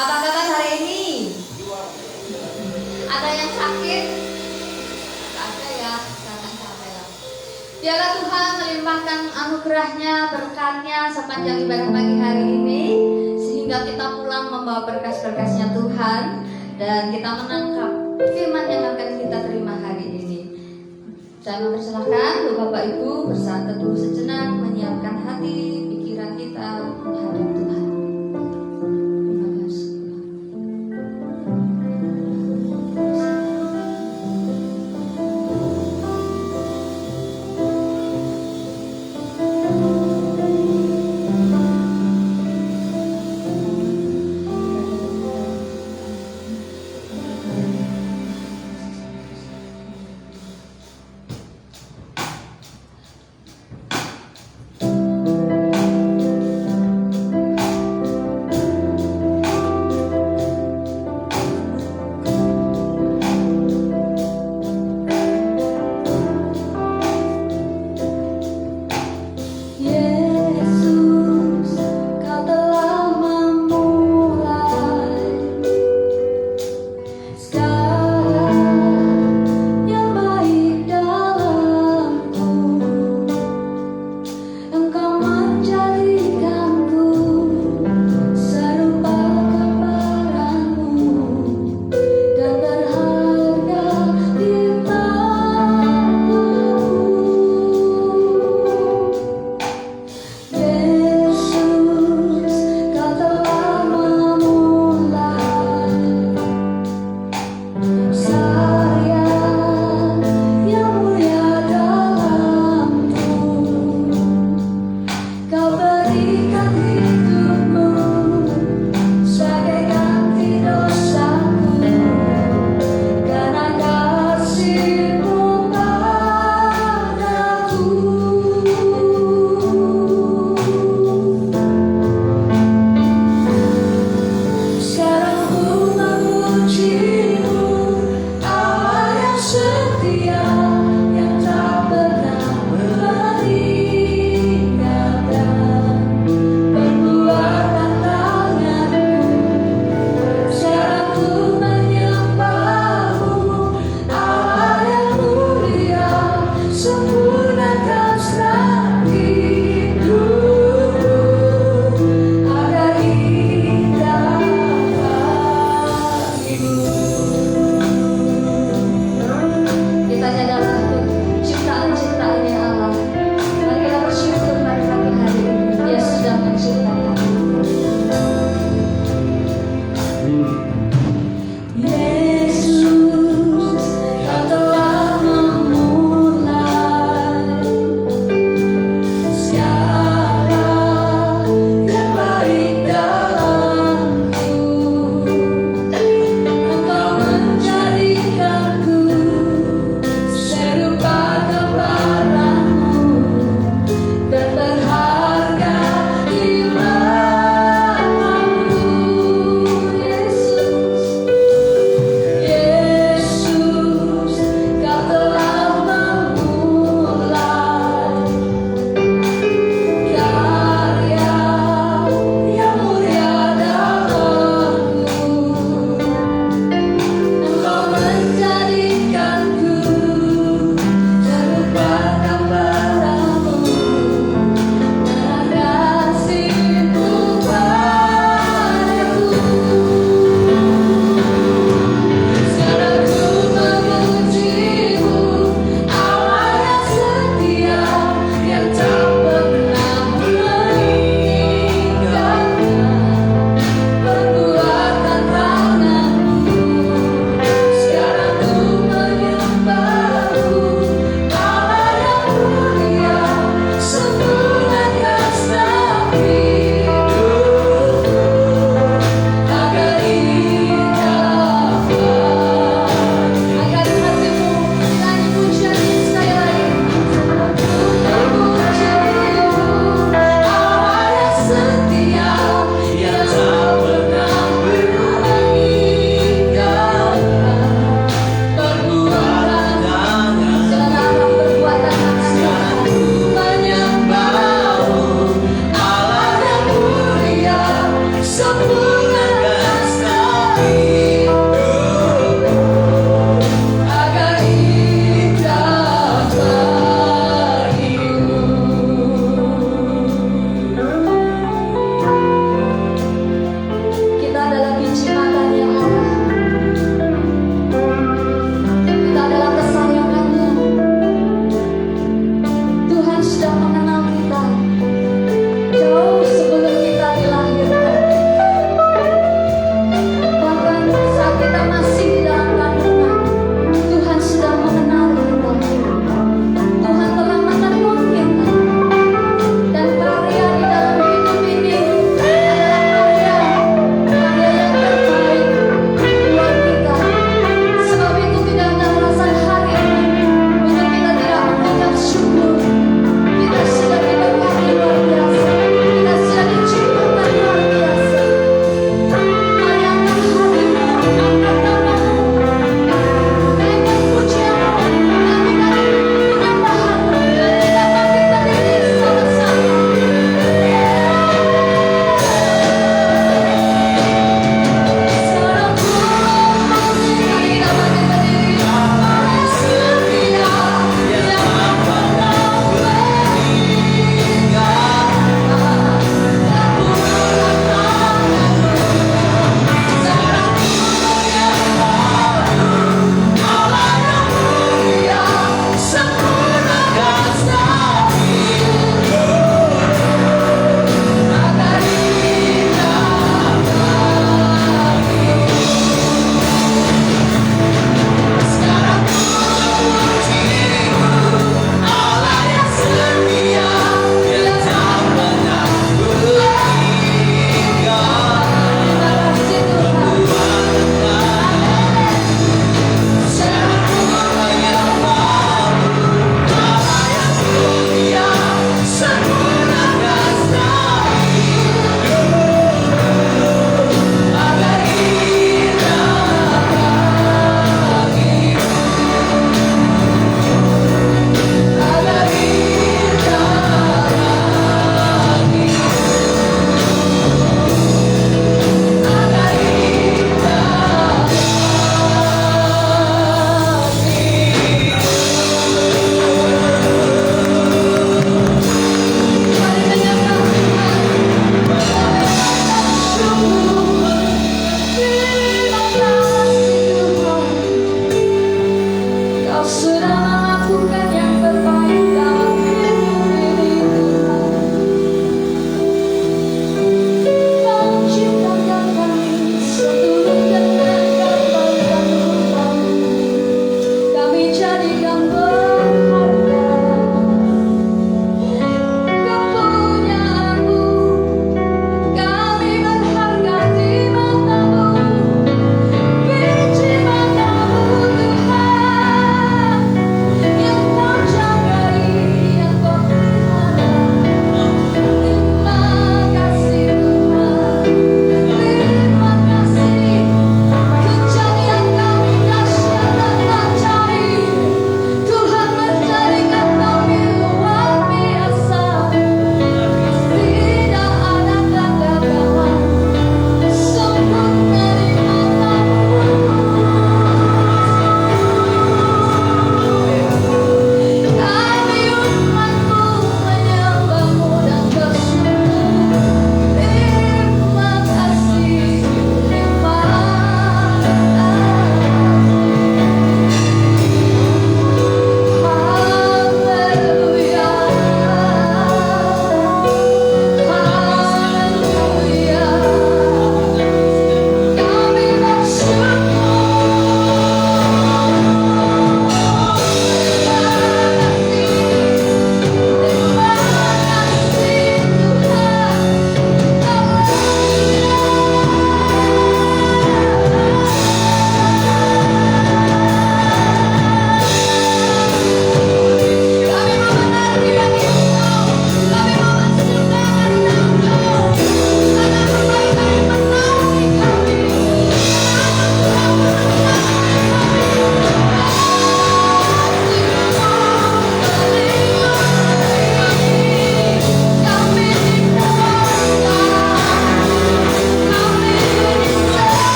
Apa kabar hari ini? Ada yang sakit? Gak ada ya, jangan sampai lah. Biarlah Tuhan melimpahkan anugerahnya, berkatnya sepanjang ibadah pagi hari ini, sehingga kita pulang membawa berkas-berkasnya Tuhan, dan kita menangkap firman yang akan kita terima hari ini. Saya mempersilahkan Bapak Ibu bersaat teduh sejenak, menyiapkan hati, pikiran kita menghadap Tuhan.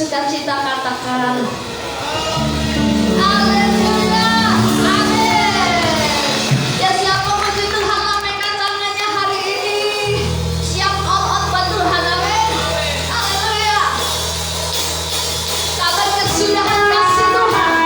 bersukacita katakan haleluya, amin. Ya siapa memuji Tuhan, lambaikan tangannya hari ini. Siap all out buat Tuhan, amin. Haleluya. Kabar kesudahan kasih Tuhan.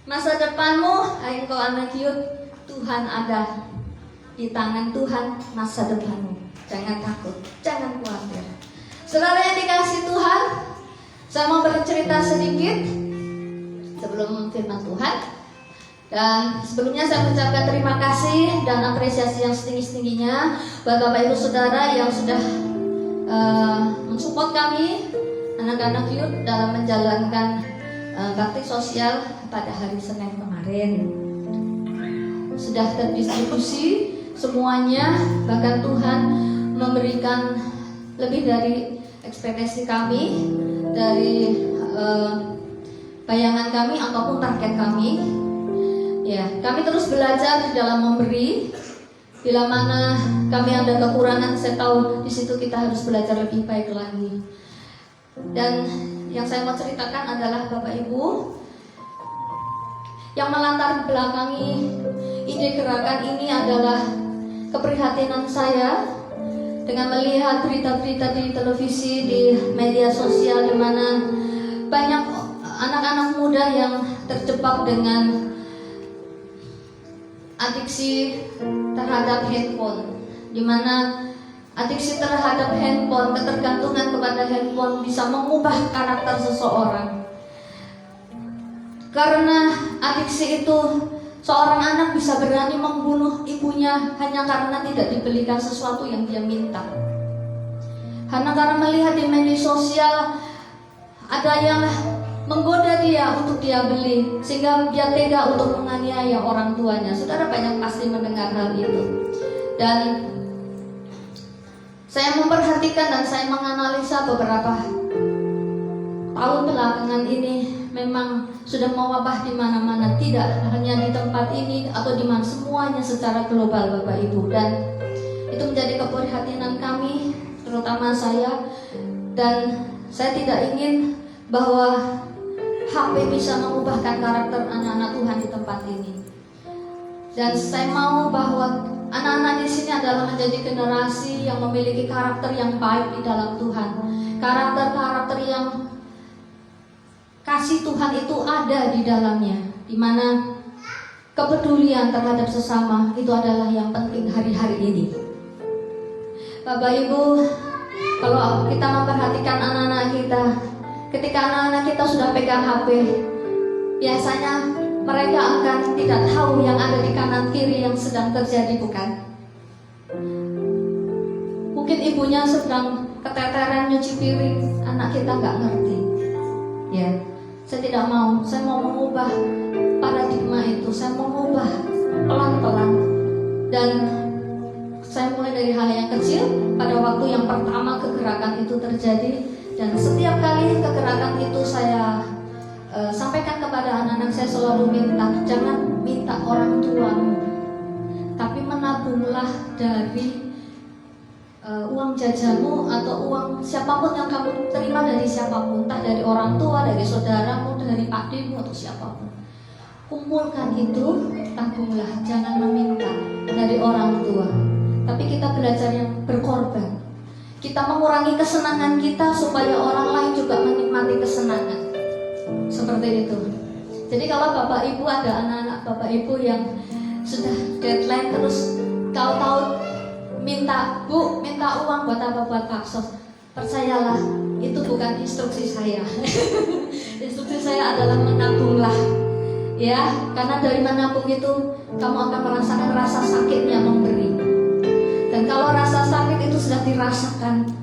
Masa depanmu, engkau anak Yud, Tuhan ada di tangan Tuhan masa depanmu. Jangan takut, jangan khawatir. Saudara yang dikasihi Tuhan, saya mau bercerita sedikit sebelum firman Tuhan. Dan sebelumnya saya mengucapkan terima kasih dan apresiasi yang setinggi-tingginya buat Bapak Ibu Saudara yang sudah mensupport kami anak-anak Youth dalam menjalankan bakti sosial pada hari Senin kemarin. Sudah terdistribusi semuanya, bahkan Tuhan memberikan lebih dari ekspektasi kami, dari bayangan kami ataupun target kami. Ya, kami terus belajar di dalam memberi. Bila mana kami ada kekurangan, saya tahu di situ kita harus belajar lebih baik lagi. Dan yang saya mau ceritakan adalah Bapak Ibu, yang melatar belakangi ide gerakan ini adalah keprihatinan saya dengan melihat berita-berita di televisi, di media sosial, di mana banyak anak-anak muda yang terjebak dengan adiksi terhadap handphone, di mana adiksi terhadap handphone, ketergantungan kepada handphone bisa mengubah karakter seseorang. Karena adiksi itu, seorang anak bisa berani membunuh ibunya hanya karena tidak dibelikan sesuatu yang dia minta. Karena melihat di media sosial ada yang menggoda dia untuk dia beli, sehingga dia tega untuk menganiaya orang tuanya. Saudara banyak pasti mendengar hal itu. Dan saya memperhatikan dan saya menganalisa beberapa tahun belakangan ini memang sudah mewabah di mana-mana, tidak hanya di tempat ini atau di mana, semuanya secara global Bapak Ibu. Dan itu menjadi keprihatinan kami, terutama saya. Dan saya tidak ingin bahwa HP bisa mengubahkan karakter anak-anak Tuhan di tempat ini. Dan saya mau bahwa anak-anak di sini adalah menjadi generasi yang memiliki karakter yang baik di dalam Tuhan. Karakter-karakter yang kasih Tuhan itu ada di dalamnya, di mana kepedulian terhadap sesama itu adalah yang penting hari-hari ini. Bapak Ibu, kalau kita memperhatikan anak-anak kita, ketika anak-anak kita sudah pegang HP, biasanya mereka akan tidak tahu yang ada di kanan kiri yang sedang terjadi, bukan? Mungkin ibunya sedang keteteran nyuci piring, anak kita nggak ngerti. Ya, saya tidak mau. Saya mau mengubah paradigma itu. Saya mau mengubah pelan-pelan. Dan saya mulai dari hal yang kecil. Pada waktu yang pertama kegerakan itu terjadi, dan setiap kali kegerakan itu saya sampaikan kepada anak-anak, saya selalu minta, jangan minta orang tuamu, tapi menabunglah dari uang jajanmu atau uang siapapun yang kamu terima dari siapapun, entah dari orang tua, dari saudaramu, dari pakdemu atau siapapun. Kumpulkan itu, tabunglah, jangan meminta dari orang tua. Tapi kita belajar yang berkorban. Kita mengurangi kesenangan kita supaya orang lain juga menikmati kesenangan. Seperti itu. Jadi kalau Bapak Ibu ada anak-anak Bapak Ibu yang sudah deadline terus tahu-tahu minta, Bu, minta uang buat apa? Buat bakso. Percayalah, itu bukan instruksi saya. Instruksi saya adalah menabunglah. Ya, karena dari menabung itu kamu akan merasakan rasa sakitnya memberi. Dan kalau rasa sakit itu sudah dirasakan,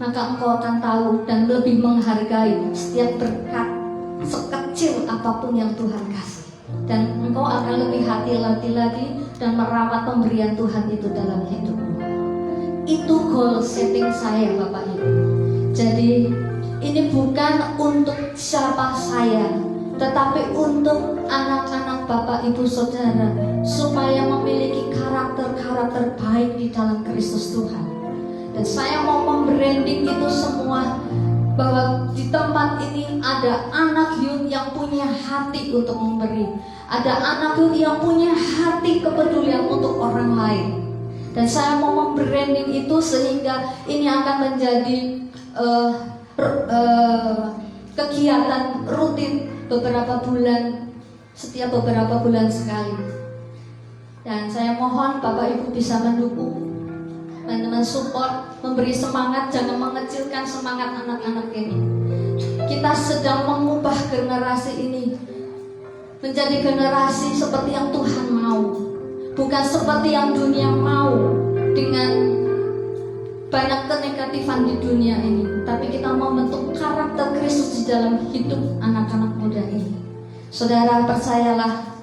maka engkau akan tahu dan lebih menghargai setiap berkat sekecil apapun yang Tuhan kasih. Dan engkau akan lebih hati-hati lagi dan merawat pemberian Tuhan itu dalam hidupmu. Itu goal setting saya Bapak Ibu. Jadi ini bukan untuk siapa saya, tetapi untuk anak-anak Bapak Ibu Saudara, supaya memiliki karakter-karakter baik di dalam Kristus Tuhan. Dan saya mau membranding itu semua, bahwa di tempat ini ada anak youth yang punya hati untuk memberi, ada anak youth yang punya hati kepedulian untuk orang lain. Dan saya mau membranding itu sehingga ini akan menjadi kegiatan rutin beberapa bulan setiap beberapa bulan sekali. Dan saya mohon Bapak Ibu bisa mendukung, teman-teman support, memberi semangat, jangan mengecilkan semangat anak-anak ini. Kita sedang mengubah generasi ini menjadi generasi seperti yang Tuhan mau, bukan seperti yang dunia mau dengan banyak kenegatifan di dunia ini. Tapi kita mau membentuk karakter Kristus di dalam hidup anak-anak muda ini. Saudara, percayalah,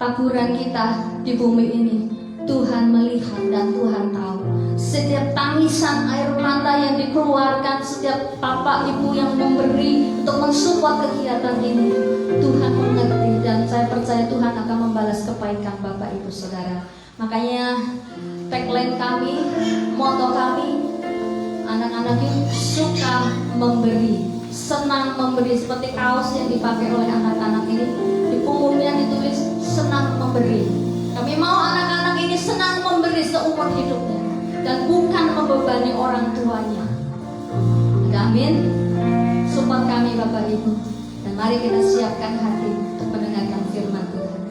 taburan kita di bumi ini Tuhan melihat dan Tuhan tahu. Setiap tangisan air mata yang dikeluarkan, setiap bapak ibu yang memberi untuk mensupport kegiatan ini, Tuhan mengerti, dan saya percaya Tuhan akan membalas kebaikan bapak ibu saudara. Makanya tagline kami, moto kami, anak-anak ini suka memberi, senang memberi. Seperti kaos yang dipakai oleh anak-anak ini, di punggungnya ditulis senang memberi. Kami mau anak-anak ini senang memberi seumur hidupnya dan bukan membebani orang tuanya. Amin. Support kami Bapak Ibu, dan mari kita siapkan hati untuk mendengarkan firman Tuhan.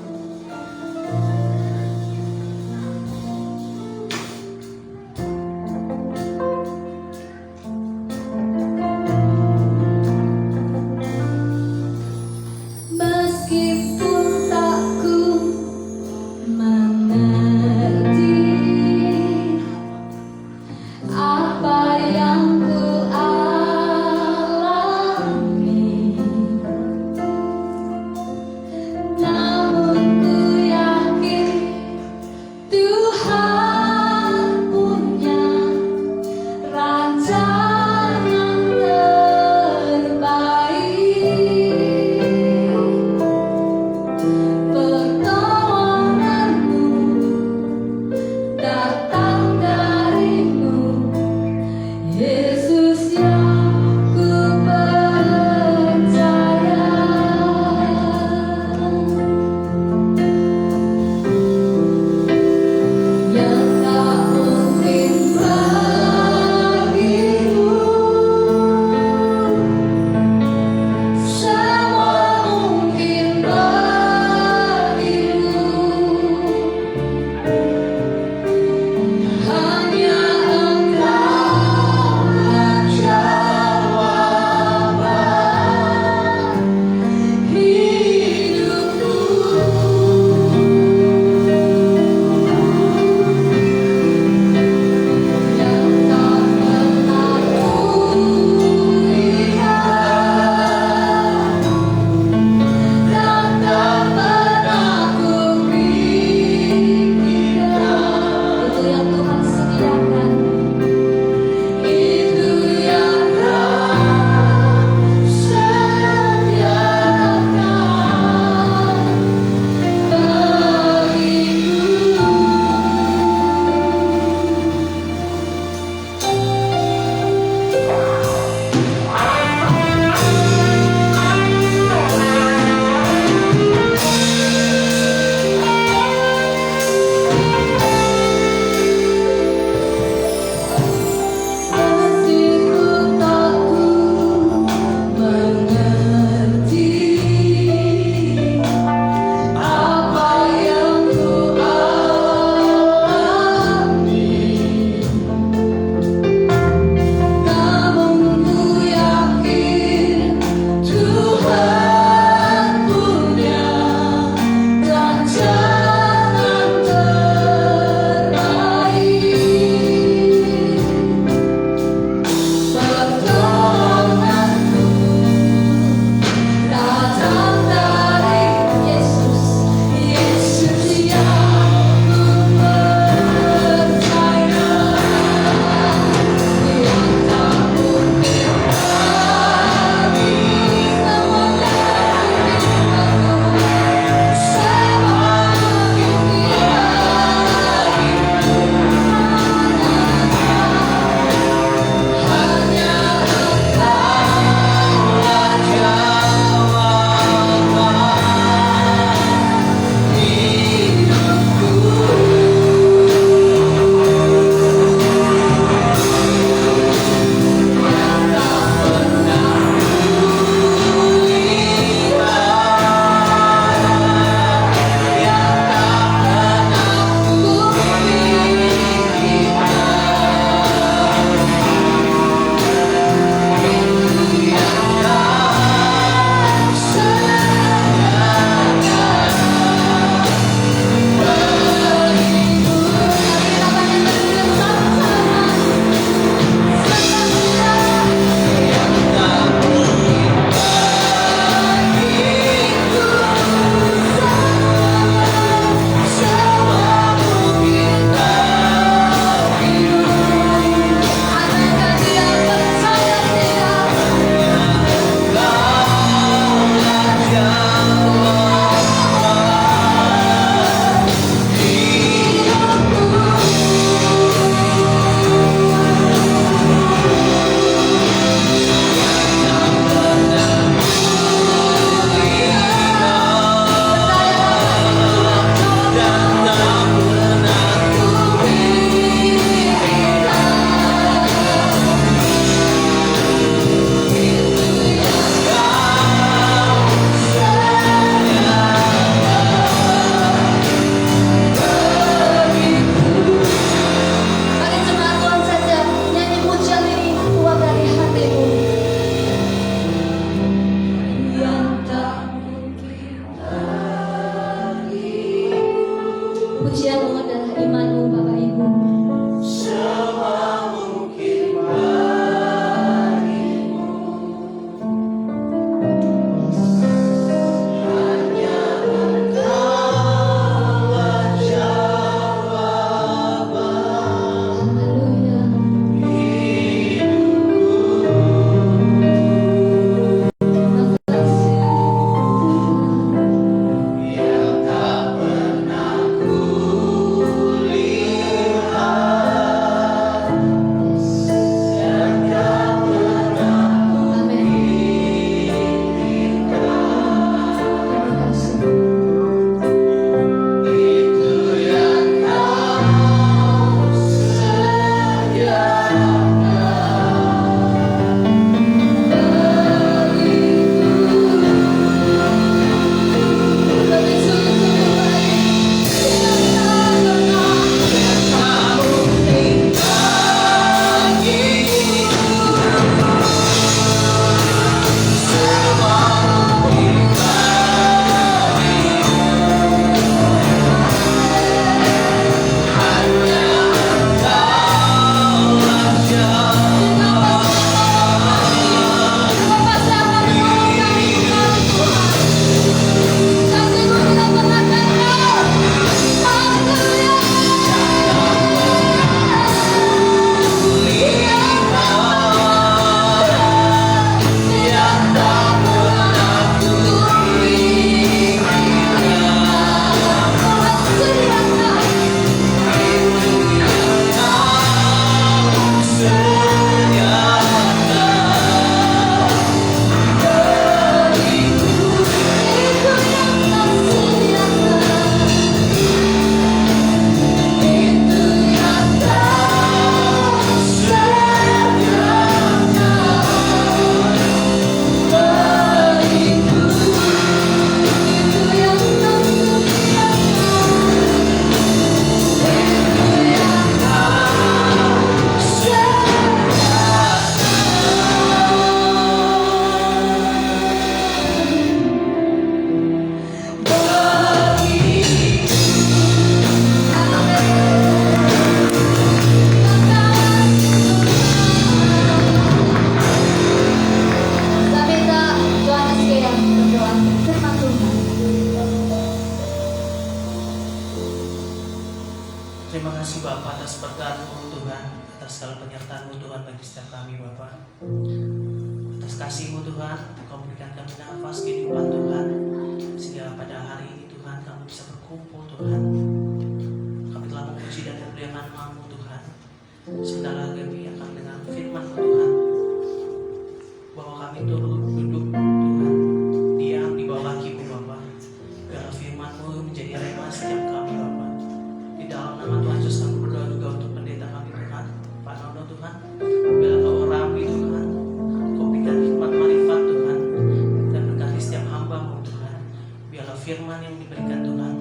Meskipun tak ku mengerti apa yang ku alami, namun atas segala penyertaan-Mu Tuhan bagi setiap kami Bapa. Atas kasih-Mu Tuhan, Kau berikan kami nafas kehidupan Tuhan, sehingga pada hari ini Tuhan kami bisa berkumpul Tuhan. Kami telah memuji dan memuliakan nama-Mu Tuhan. Sebentar lagi kami akan dengar firman-Mu Tuhan, bahwa kami turut duduk Tuhan, diam di bawah kaki-Mu Bapa. Biarlah firman-Mu menjadi rema setiap kami Bapa. Di dalam nama Tuhan Yesus kami berdoa juga untuk pendeta kami Tuhan, Pak Nono Tuhan. Biarlah Kau urapi Tuhan, Kau berikan hikmat marifat Tuhan, dan berkati setiap hamba-Mu Tuhan. Biarlah firman yang diberikan Tuhan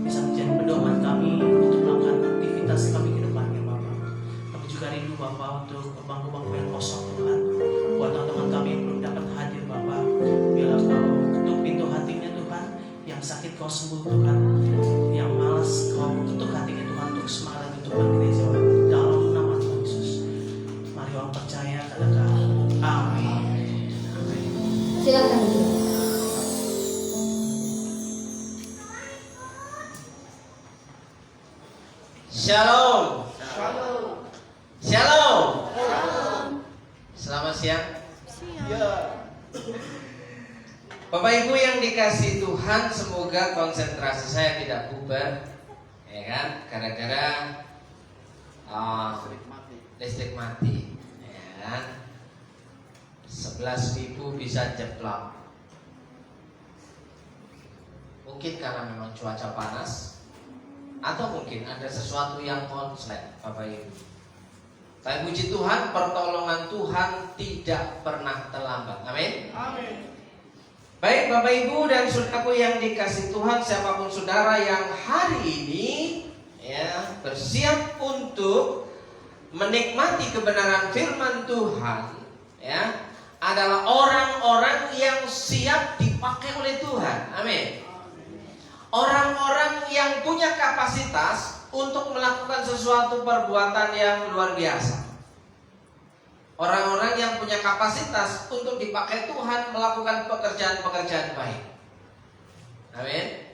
bisa menjadi pedoman kami untuk melakukan aktivitas kami ke depannya Bapa. Kami juga rindu Bapa untuk bangku-bangku yang kosong Tuhan, buat teman-teman kami yang belum dapat hadir Bapa. Biarlah Kau ketuk pintu hatinya Tuhan, yang sakit Kau sembuh Tuhan, yang malas Kau ketuk hatinya Tuhan untuk semangat untuk bergereja dalam nama Tuhan Yesus. Mari orang percaya katakan amin. Amin. Silakan. Shalom. Shalom. Selamat siang. Bapak Ibu yang dikasih Tuhan, semoga konsentrasi saya tidak bubar, ya kan? Gara-gara listrik mati, ya kan? 11.000 bisa jeblok. Mungkin karena memang cuaca panas, atau mungkin ada sesuatu yang konslet, Bapak Ibu. Tapi puji Tuhan, pertolongan Tuhan tidak pernah terlambat. Amin. Amin. Baik Bapak Ibu dan saudaraku yang dikasih Tuhan, siapapun saudara yang hari ini ya bersiap untuk menikmati kebenaran firman Tuhan, ya adalah orang-orang yang siap dipakai oleh Tuhan. Amin. Orang-orang yang punya kapasitas untuk melakukan sesuatu perbuatan yang luar biasa. Orang-orang yang punya kapasitas untuk dipakai Tuhan melakukan pekerjaan-pekerjaan baik. Amin.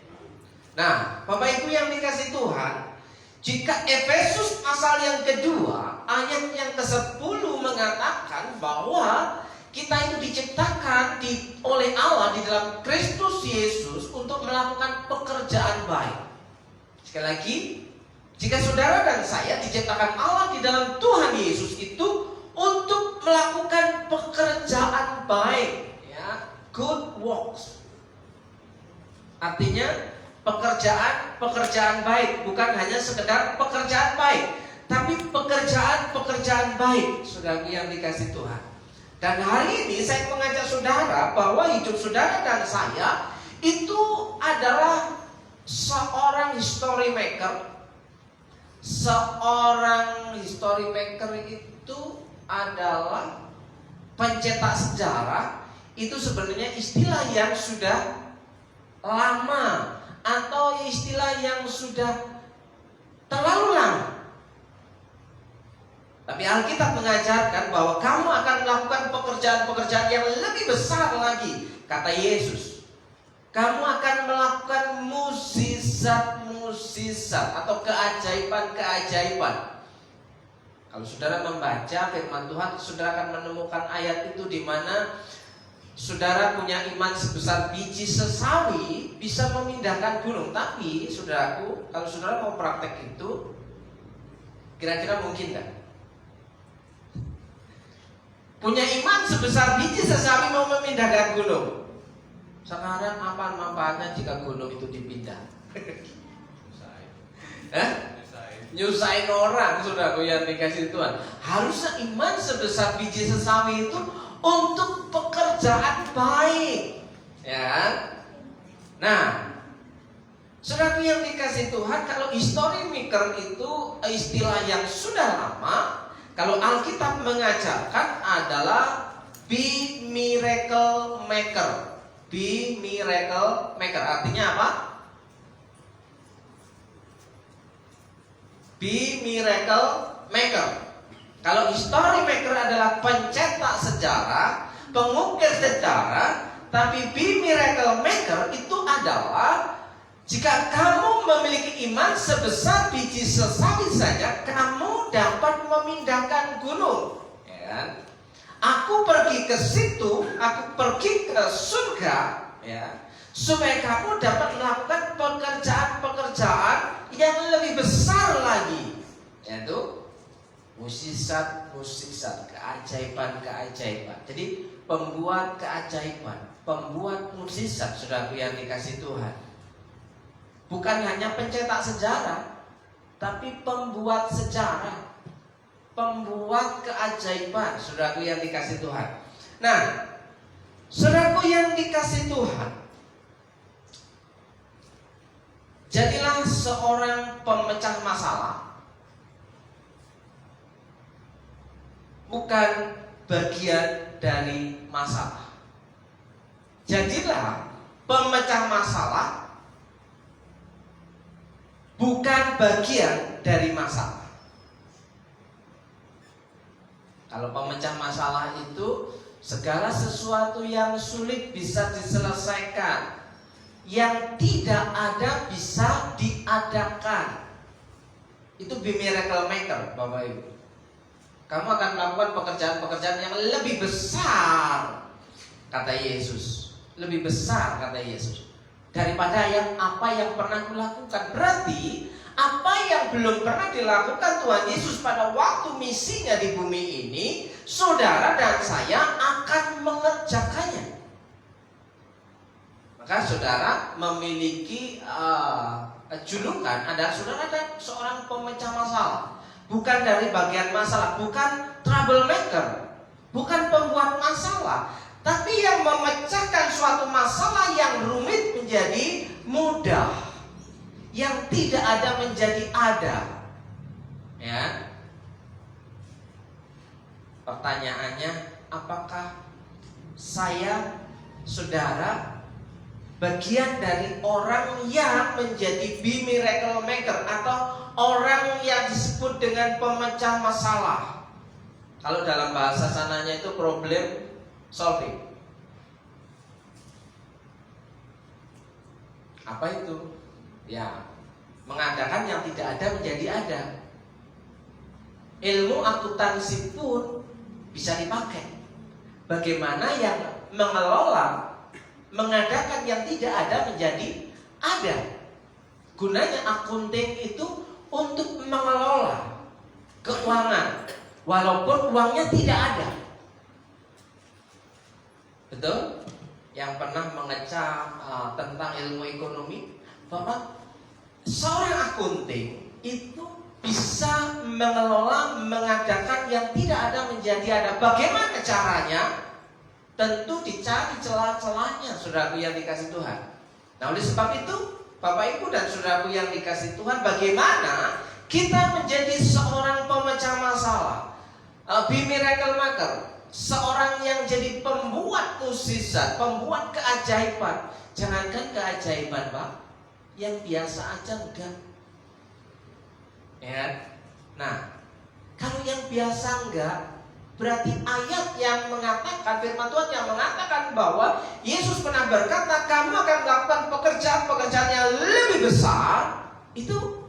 Nah, Bapak Ibu yang dikasih Tuhan, jika Efesus pasal yang kedua ayat yang ke-10 mengatakan bahwa kita itu diciptakan oleh Allah di dalam Kristus Yesus untuk melakukan pekerjaan baik. Sekali lagi, jika saudara dan saya diciptakan Allah di dalam Tuhan Yesus itu untuk melakukan pekerjaan baik, ya, good works. Artinya pekerjaan baik, bukan hanya sekedar pekerjaan baik, tapi pekerjaan baik, saudara yang dikasih Tuhan. Dan hari ini saya mengajak saudara bahwa hidup saudara dan saya itu adalah seorang history maker. Seorang history maker itu adalah pencetak sejarah. Itu sebenarnya istilah yang sudah lama atau istilah yang sudah terlalu lama. Tapi Alkitab mengajarkan bahwa kamu akan melakukan pekerjaan-pekerjaan yang lebih besar lagi. Kata Yesus, kamu akan melakukan mukjizat-mukjizat atau keajaiban-keajaiban. Kalau saudara membaca firman Tuhan, saudara akan menemukan ayat itu di mana saudara punya iman sebesar biji sesawi bisa memindahkan gunung. Tapi saudaraku, kalau saudara mau praktek itu, kira-kira mungkin gak? Punya iman sebesar biji sesawi mau memindahkan gunung. Sekarang apa manfaatnya jika gunung itu dipindah? Nyusahin orang, saudaraku yang dikasih Tuhan. Harusnya iman sebesar biji sesawi itu untuk pekerjaan baik, ya. Nah, saudaraku yang dikasih Tuhan, kalau history maker itu istilah yang sudah lama. Kalau Alkitab mengajarkan adalah be miracle maker. Be miracle maker artinya apa? Be miracle maker. Kalau history maker adalah pencetak sejarah, pengukir sejarah, tapi be miracle maker itu adalah Jika kamu memiliki iman sebesar biji sesawi saja, kamu dapat memindahkan gunung. Ya kan? Aku pergi ke situ, aku pergi ke surga, ya, supaya kamu dapat melakukan pekerjaan-pekerjaan yang lebih besar lagi, yaitu mukjizat, keajaiban. Jadi pembuat keajaiban, pembuat mukjizat, saudaraku yang dikasih Tuhan. Bukan hanya pencetak sejarah, tapi pembuat sejarah, pembuat keajaiban, saudaraku yang dikasih Tuhan. Nah, saudaraku yang dikasih Tuhan, jadilah seorang pemecah masalah, bukan bagian dari masalah. Jadilah pemecah masalah, bukan bagian dari masalah. Kalau pemecah masalah itu segala sesuatu yang sulit bisa diselesaikan, yang tidak ada bisa diadakan. Itu be miracle maker, Bapak Ibu. Kamu akan melakukan pekerjaan-pekerjaan yang lebih besar, kata Yesus. Lebih besar, kata Yesus, daripada apa yang pernah kulakukan. Berarti apa yang belum pernah dilakukan Tuhan Yesus pada waktu misinya di bumi ini, saudara dan saya akan mengerjakannya. Maka saudara memiliki julukan adalah saudara adalah seorang pemecah masalah, bukan dari bagian masalah, bukan troublemaker, bukan pembuat masalah, tapi yang memecahkan suatu masalah yang rumit menjadi mudah, yang tidak ada menjadi ada. Ya. Pertanyaannya, apakah saya, saudara, bagian dari orang yang menjadi be miracle maker atau orang yang disebut dengan pemecah masalah? Kalau dalam bahasa sananya itu problem solving. Apa itu? Ya, mengadakan yang tidak ada menjadi ada. Ilmu akuntansi pun bisa dipakai. Bagaimana yang mengelola, mengadakan yang tidak ada menjadi ada. Gunanya akunting itu untuk mengelola keuangan, walaupun uangnya tidak ada. Betul? Yang pernah mengecam tentang ilmu ekonomi, bahwa seorang akunting itu bisa mengelola, mengadakan yang tidak ada menjadi ada. Bagaimana caranya? Tentu dicari celah-celahnya, saudaraku yang dikasih Tuhan. Nah, oleh sebab itu, Bapak Ibu dan saudaraku yang dikasih Tuhan, bagaimana kita menjadi seorang pemecah masalah, be miracle maker, seorang yang jadi pembuat mukjizat, pembuat keajaiban. Jangankan keajaiban, Pak, yang biasa aja enggak. Ya. Nah, kalau yang biasa enggak, berarti ayat yang mengatakan, firman Tuhan yang mengatakan bahwa Yesus pernah berkata, kamu akan melakukan pekerjaan-pekerjaan yang lebih besar, itu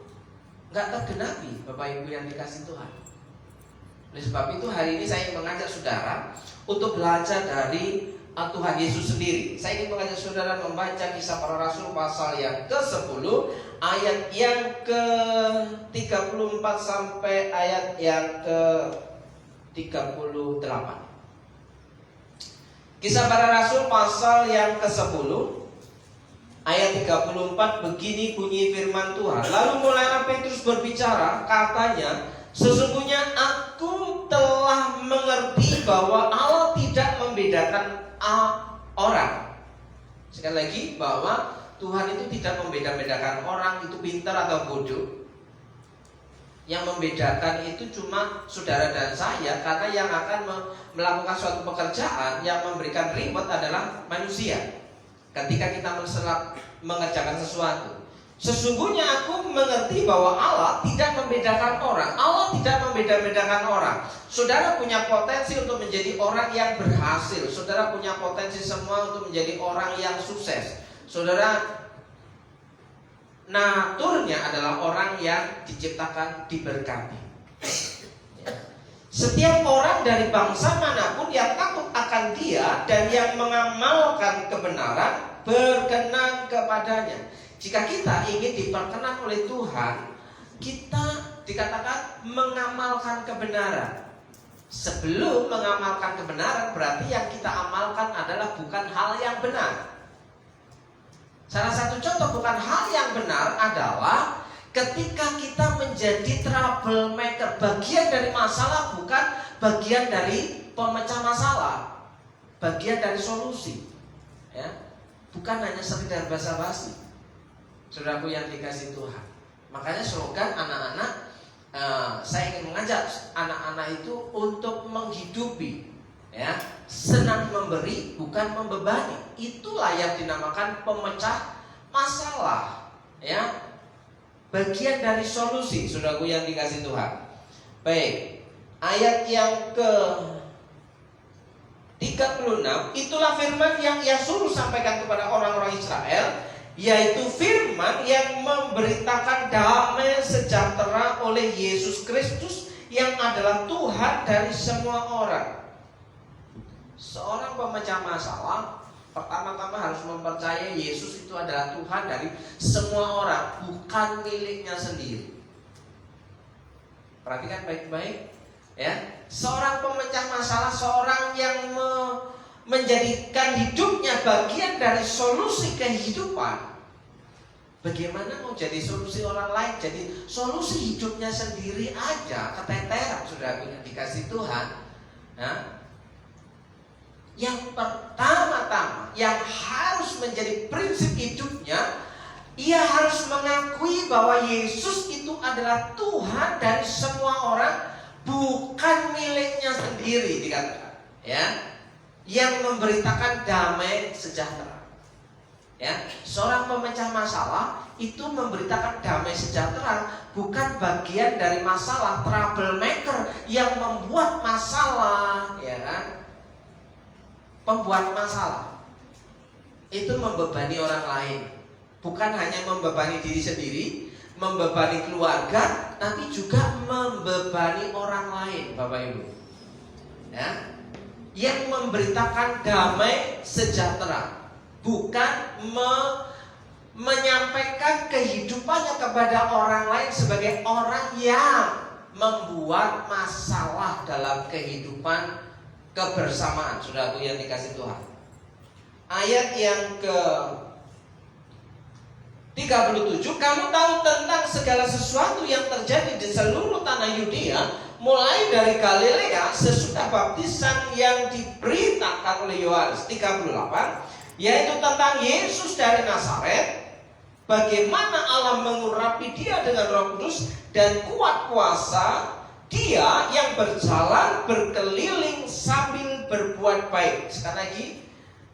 enggak tergenapi, Bapak Ibu yang dikasih Tuhan. Oleh sebab itu hari ini saya ingin mengajak saudara untuk belajar dari Tuhan Yesus sendiri. Saya ingin mengajak saudara membaca Kisah Para Rasul pasal yang ke-10, ayat yang ke-34 sampai ayat yang ke-38. Kisah Para Rasul pasal yang ke-10 ayat 34, begini bunyi firman Tuhan. Lalu mulailah Petrus berbicara, katanya, sesungguhnya aku telah mengerti bahwa Allah tidak membedakan orang. Sekali lagi, bahwa Tuhan itu tidak membeda-bedakan orang itu pintar atau bodoh. Yang membedakan itu cuma saudara dan saya, karena yang akan melakukan suatu pekerjaan yang memberikan reward adalah manusia. Ketika kita mengerjakan sesuatu, sesungguhnya aku mengerti bahwa Allah tidak membedakan orang. Allah tidak membeda-bedakan orang. Saudara punya potensi untuk menjadi orang yang berhasil. Saudara punya potensi semua untuk menjadi orang yang sukses. Saudara naturnya adalah orang yang diciptakan diberkati. Ya. Setiap orang dari bangsa manapun yang takut akan Dia dan yang mengamalkan kebenaran berkenan kepadanya. Jika kita ingin diperkenan oleh Tuhan, kita dikatakan mengamalkan kebenaran. Sebelum mengamalkan kebenaran, berarti yang kita amalkan adalah bukan hal yang benar. Salah satu contoh bukan hal yang benar adalah ketika kita menjadi troublemaker, bagian dari masalah bukan bagian dari pemecah masalah, bagian dari solusi, ya, bukan hanya sekedar basa-basi. Saudaraku yang dikasihi Tuhan, makanya slogan anak-anak, saya ingin mengajak anak-anak itu untuk menghidupi, ya, senang memberi bukan membebani. Itulah yang dinamakan pemecah masalah, ya, bagian dari solusi. Saudaraku yang dikasihi Tuhan. Baik, ayat yang ke 36, itulah firman yang ia suruh sampaikan kepada orang-orang Israel, yaitu firman yang memberitakan damai sejahtera oleh Yesus Kristus yang adalah Tuhan dari semua orang. Seorang pemecah masalah pertama-tama harus mempercayai Yesus itu adalah Tuhan dari semua orang, bukan miliknya sendiri. Perhatikan baik-baik, ya. Seorang pemecah masalah, seorang yang menjadikan hidupnya bagian dari solusi kehidupan. Bagaimana mau jadi solusi orang lain, jadi solusi hidupnya sendiri aja keteteran, saudaraku yang dikasih Tuhan, ya. Yang pertama-tama yang harus menjadi prinsip hidupnya, ia harus mengakui bahwa Yesus itu adalah Tuhan dari semua orang, bukan miliknya sendiri, dikatakan, ya, yang memberitakan damai sejahtera. Ya, seorang pemecah masalah itu memberitakan damai sejahtera, bukan bagian dari masalah, troublemaker yang membuat masalah, ya kan? Pembuat masalah itu membebani orang lain, bukan hanya membebani diri sendiri, membebani keluarga, tapi juga membebani orang lain, Bapak Ibu. Ya, yang memberitakan damai sejahtera, bukan menyampaikan kehidupannya kepada orang lain sebagai orang yang membuat masalah dalam kehidupan kebersamaan. Saudaraku yang dikasih Tuhan, ayat yang ke 37, kamu tahu tentang segala sesuatu yang terjadi di seluruh tanah Yudea, mulai dari Galilea sesudah baptisan yang diberitakan oleh Yohanes. 38, yaitu tentang Yesus dari Nazaret, bagaimana Allah mengurapi Dia dengan Roh Kudus dan kuat kuasa, Dia yang berjalan berkeliling sambil berbuat baik. Sekali lagi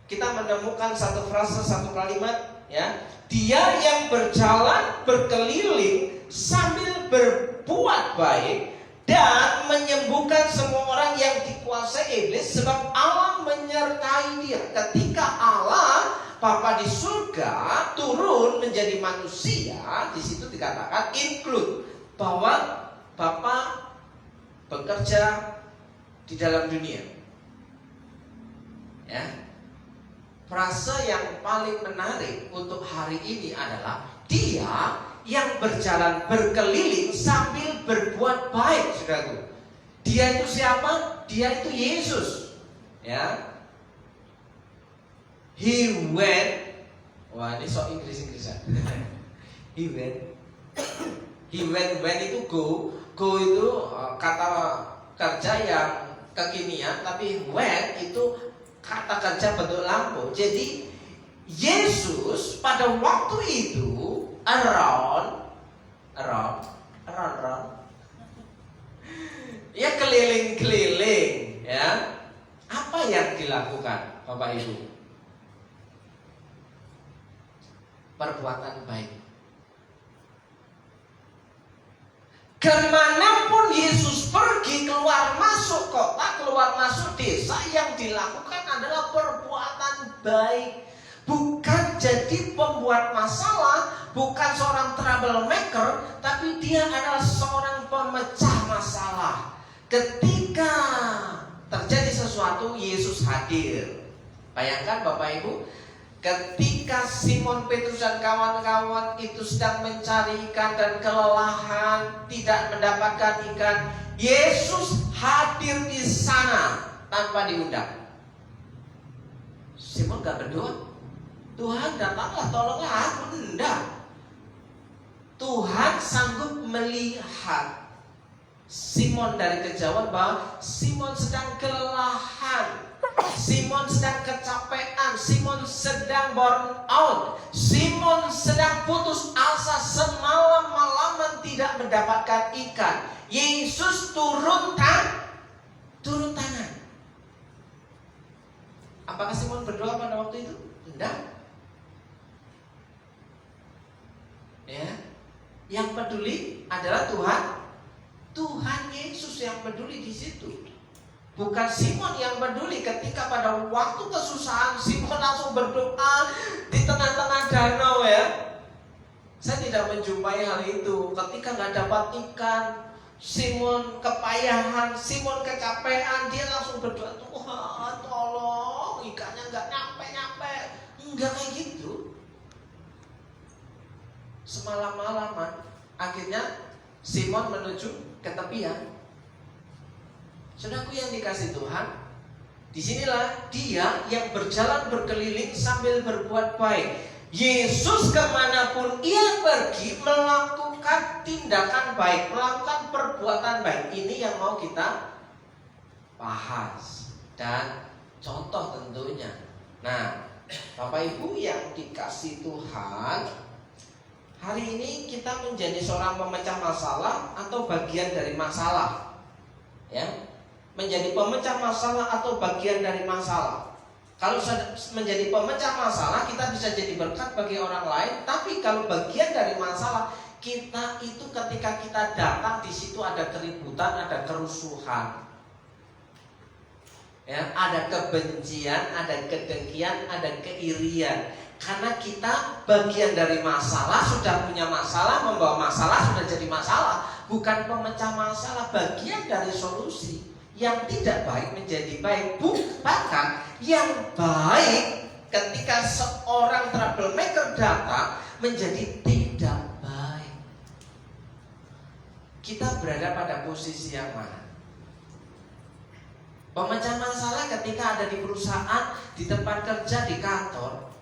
kita menemukan satu frase, satu kalimat, ya. Dia yang berjalan berkeliling sambil berbuat baik dan menyembuhkan semua orang yang dikuasai iblis, sebab Allah menyertai dia. Ketika Allah Bapa di surga turun menjadi manusia, di situ dikatakan include bahwa Bapa bekerja di dalam dunia. Ya. Frase yang paling menarik untuk hari ini adalah Dia yang berjalan berkeliling sambil berbuat baik, saudaraku. Dia itu siapa? Dia itu Yesus. Ya. He went. Wah, ini sok Inggris-Inggrisan. He went itu go. Go itu kata kerja yang kekinian, tapi when itu kata kerja bentuk lampu. Jadi Yesus pada waktu itu around ya, keliling-keliling, ya. Apa yang dilakukan, Bapak Ibu? Perbuatan baik. Kemanapun Yesus pergi, keluar masuk kota, keluar masuk desa, yang dilakukan adalah perbuatan baik. bukan jadi pembuat masalah, bukan seorang troublemaker, tapi dia adalah seorang pemecah masalah. Ketika terjadi sesuatu, Yesus hadir. Bayangkan Bapak Ibu, ketika Simon Petrus dan kawan-kawan itu sedang mencari ikan dan kelelahan, tidak mendapatkan ikan, Yesus hadir di sana tanpa diundang. Simon gak berdoa, Tuhan datanglah tolonglah aku, enggak. Tuhan sanggup melihat Simon dari kejauhan bahwa Simon sedang kelelahan, Simon sedang kecapean, Simon sedang burn out, Simon sedang putus asa, semalam-malaman tidak mendapatkan ikan. Yesus turun tangan. Apakah Simon berdoa pada waktu itu? Tidak. Ya, yang peduli adalah Tuhan Yesus yang peduli di situ. Bukan Simon yang peduli ketika pada waktu kesusahan Simon langsung berdoa di tengah-tengah danau ya. Saya tidak menjumpai hal itu. Ketika nggak dapat ikan, Simon kepayahan, Simon kecapean, dia langsung berdoa, Tuhan tolong ikannya nggak nyampe. Enggak kayak gitu. Semalam-malaman akhirnya Simon menuju ke tepian. Saudaraku yang dikasih Tuhan, disinilah dia yang berjalan berkeliling sambil berbuat baik. Yesus kemanapun ia pergi melakukan tindakan baik, melakukan perbuatan baik. Ini yang mau kita bahas dan contoh tentunya. Nah, Bapak Ibu yang dikasih Tuhan, hari ini kita menjadi seorang pemecah masalah atau bagian dari masalah. Ya, menjadi pemecah masalah atau bagian dari masalah. Kalau menjadi pemecah masalah, kita bisa jadi berkat bagi orang lain. Tapi kalau bagian dari masalah, kita itu ketika kita datang di situ ada keributan, ada kerusuhan, ya, ada kebencian, ada kedengkian, ada keirian. Karena kita bagian dari masalah, sudah punya masalah, membawa masalah, sudah jadi masalah. Bukan pemecah masalah, bagian dari solusi. Yang tidak baik menjadi baik. Bahkan yang baik ketika seorang troublemaker datang menjadi tidak baik. Kita berada pada posisi yang mana? Pemecah masalah ketika ada di perusahaan, di tempat kerja, di kantor,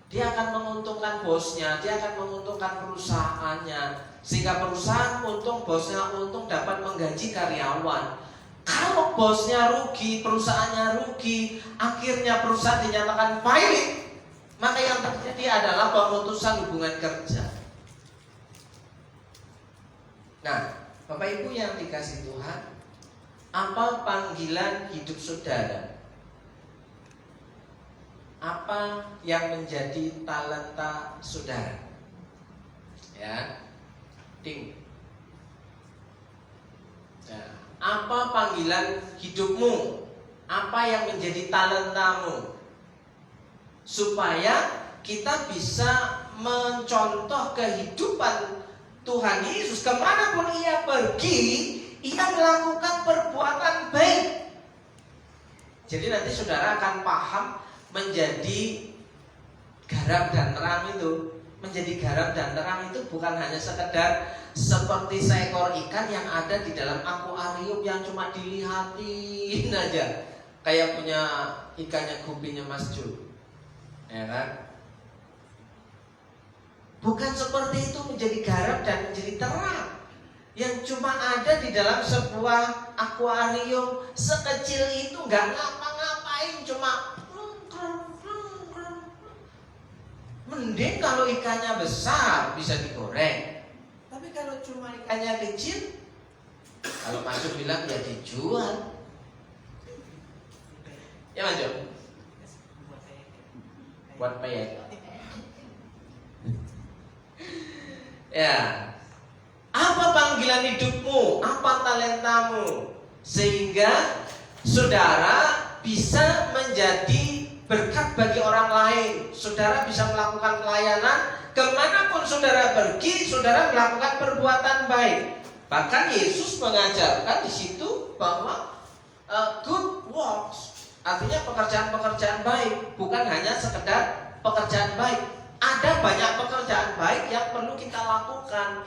dia akan menguntungkan bosnya, dia akan menguntungkan perusahaannya, sehingga perusahaan untung, bosnya untung, dapat menggaji karyawan. Kalau bosnya rugi, perusahaannya rugi, akhirnya perusahaan dinyatakan bailing, maka yang terjadi adalah pemutusan hubungan kerja. Nah, Bapak Ibu yang dikasih Tuhan, apa panggilan hidup saudara? Apa yang menjadi talenta saudara? Ya, ding. Nah, apa panggilan hidupmu? Apa yang menjadi talentamu? Supaya kita bisa mencontoh kehidupan Tuhan Yesus. Kemanapun ia pergi, ia melakukan perbuatan baik. Jadi nanti saudara akan paham menjadi garam dan terang itu. Menjadi garam dan terang itu bukan hanya sekedar seperti seekor ikan yang ada di dalam akuarium yang cuma dilihatin aja, kayak punya ikannya gupinya Mas Jo, ya kan? Bukan seperti itu menjadi garam dan menjadi terang yang cuma ada di dalam sebuah akuarium sekecil itu, nggak ngapa-ngapain, cuma mending kalau ikannya besar bisa digoreng. Tapi kalau cuma ikannya kecil, kalau Mas Jo bilang ya dijual. Ya Mas Jo? Buat peyek. Ya. Apa panggilan hidupmu? Apa talentamu? Sehingga saudara bisa menjadi berkat bagi orang lain. Saudara bisa melakukan pelayanan, kemanapun saudara pergi, saudara melakukan perbuatan baik. Bahkan Yesus mengajarkan di situ bahwa good works, artinya pekerjaan-pekerjaan baik, bukan hanya sekedar pekerjaan baik. Ada banyak pekerjaan baik yang perlu kita lakukan,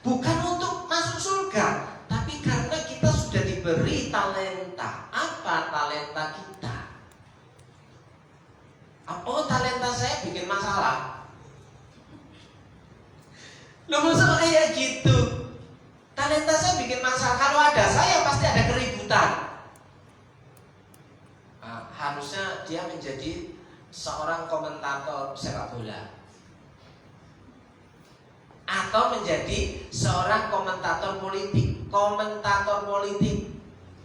bukan untuk masuk surga, tapi karena kita sudah diberi talenta. Apa talenta kita? Oh, talenta saya bikin masalah. Loh, masa kayak gitu? Talenta saya bikin masalah. Kalau ada saya pasti ada keributan. Harusnya dia menjadi seorang komentator sepak bola, atau menjadi seorang komentator politik. Komentator politik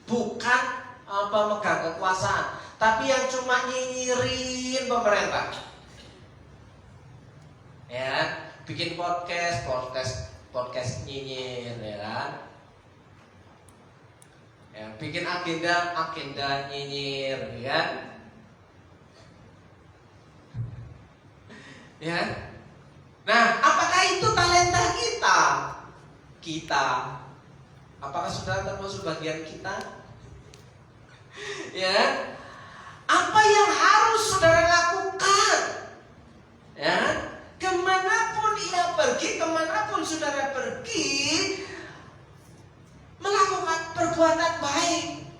bukan pemegang kekuasaan, tapi yang cuma nyinyirin pemerintah. Ya, bikin podcast nyinyir, ya kan? Ya, bikin agenda nyinyir, ya kan? Ya. Nah, apakah itu talenta kita? Apakah saudara termasuk bagian kita? Ya. Apa yang harus saudara lakukan? Ya. Kemanapun ia pergi, kemanapun saudara pergi, melakukan perbuatan baik,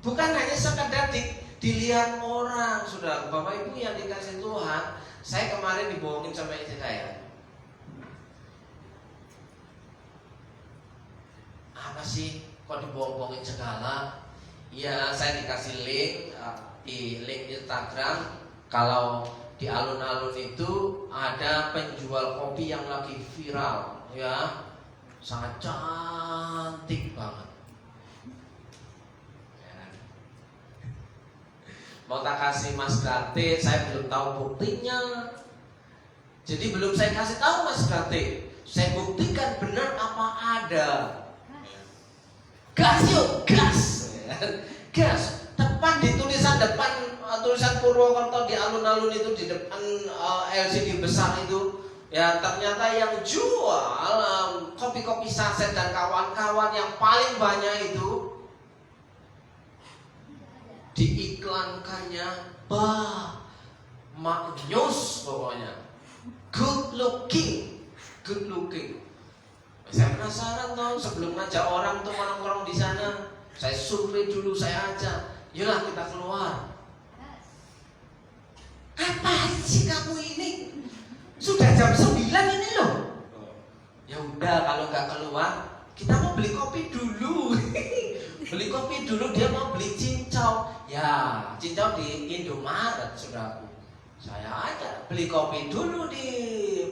bukan hanya sekedar dilihat orang. Saudara, Bapak Ibu yang dikasih Tuhan, saya kemarin dibohongin sama istri saya. Apa sih kok dibohong-bohongin segala? Ya, saya dikasih link di link Instagram. Kalau di alun-alun itu ada penjual kopi yang lagi viral, ya, sangat cantik banget. Ya. Mau tak kasih Mas gratis, saya belum tahu buktinya. Jadi belum saya kasih tahu Mas gratis, saya buktikan benar apa ada. Gas yuk, gas, gas. Tepat di tulisan depan, tulisan Purwokerto di alun-alun itu, di depan LCD besar itu, ya ternyata yang jual kopi-kopi saset dan kawan-kawan yang paling banyak itu diiklankannya maknyus pokoknya, good looking. Saya penasaran dong, sebelum ngajak orang untuk nongkrong di sana, saya survei dulu, saya ajak, yolah kita keluar. Apa sih kamu ini? Sudah jam 9 ini loh. Ya udah, kalau nggak keluar, kita mau beli kopi dulu. Beli kopi dulu, dia mau beli cincau. Ya, cincau di Indomaret, saudaraku. Saya aja beli kopi dulu di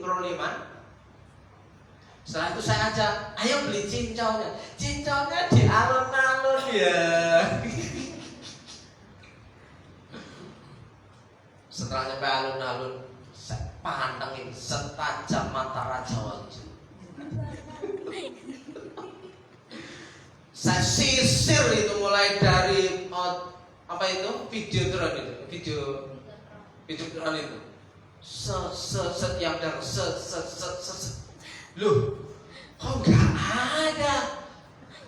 Proliman. Setelah itu saya ajak, ayo beli cincaunya. Cincaunya di alun-alun ya. Setelah nyampe alun-alun, saya pantengin setajam mata Raja Wali. Saya sisir itu mulai dari video drone itu, video drone itu. Setiap dan loh, kok nggak ada?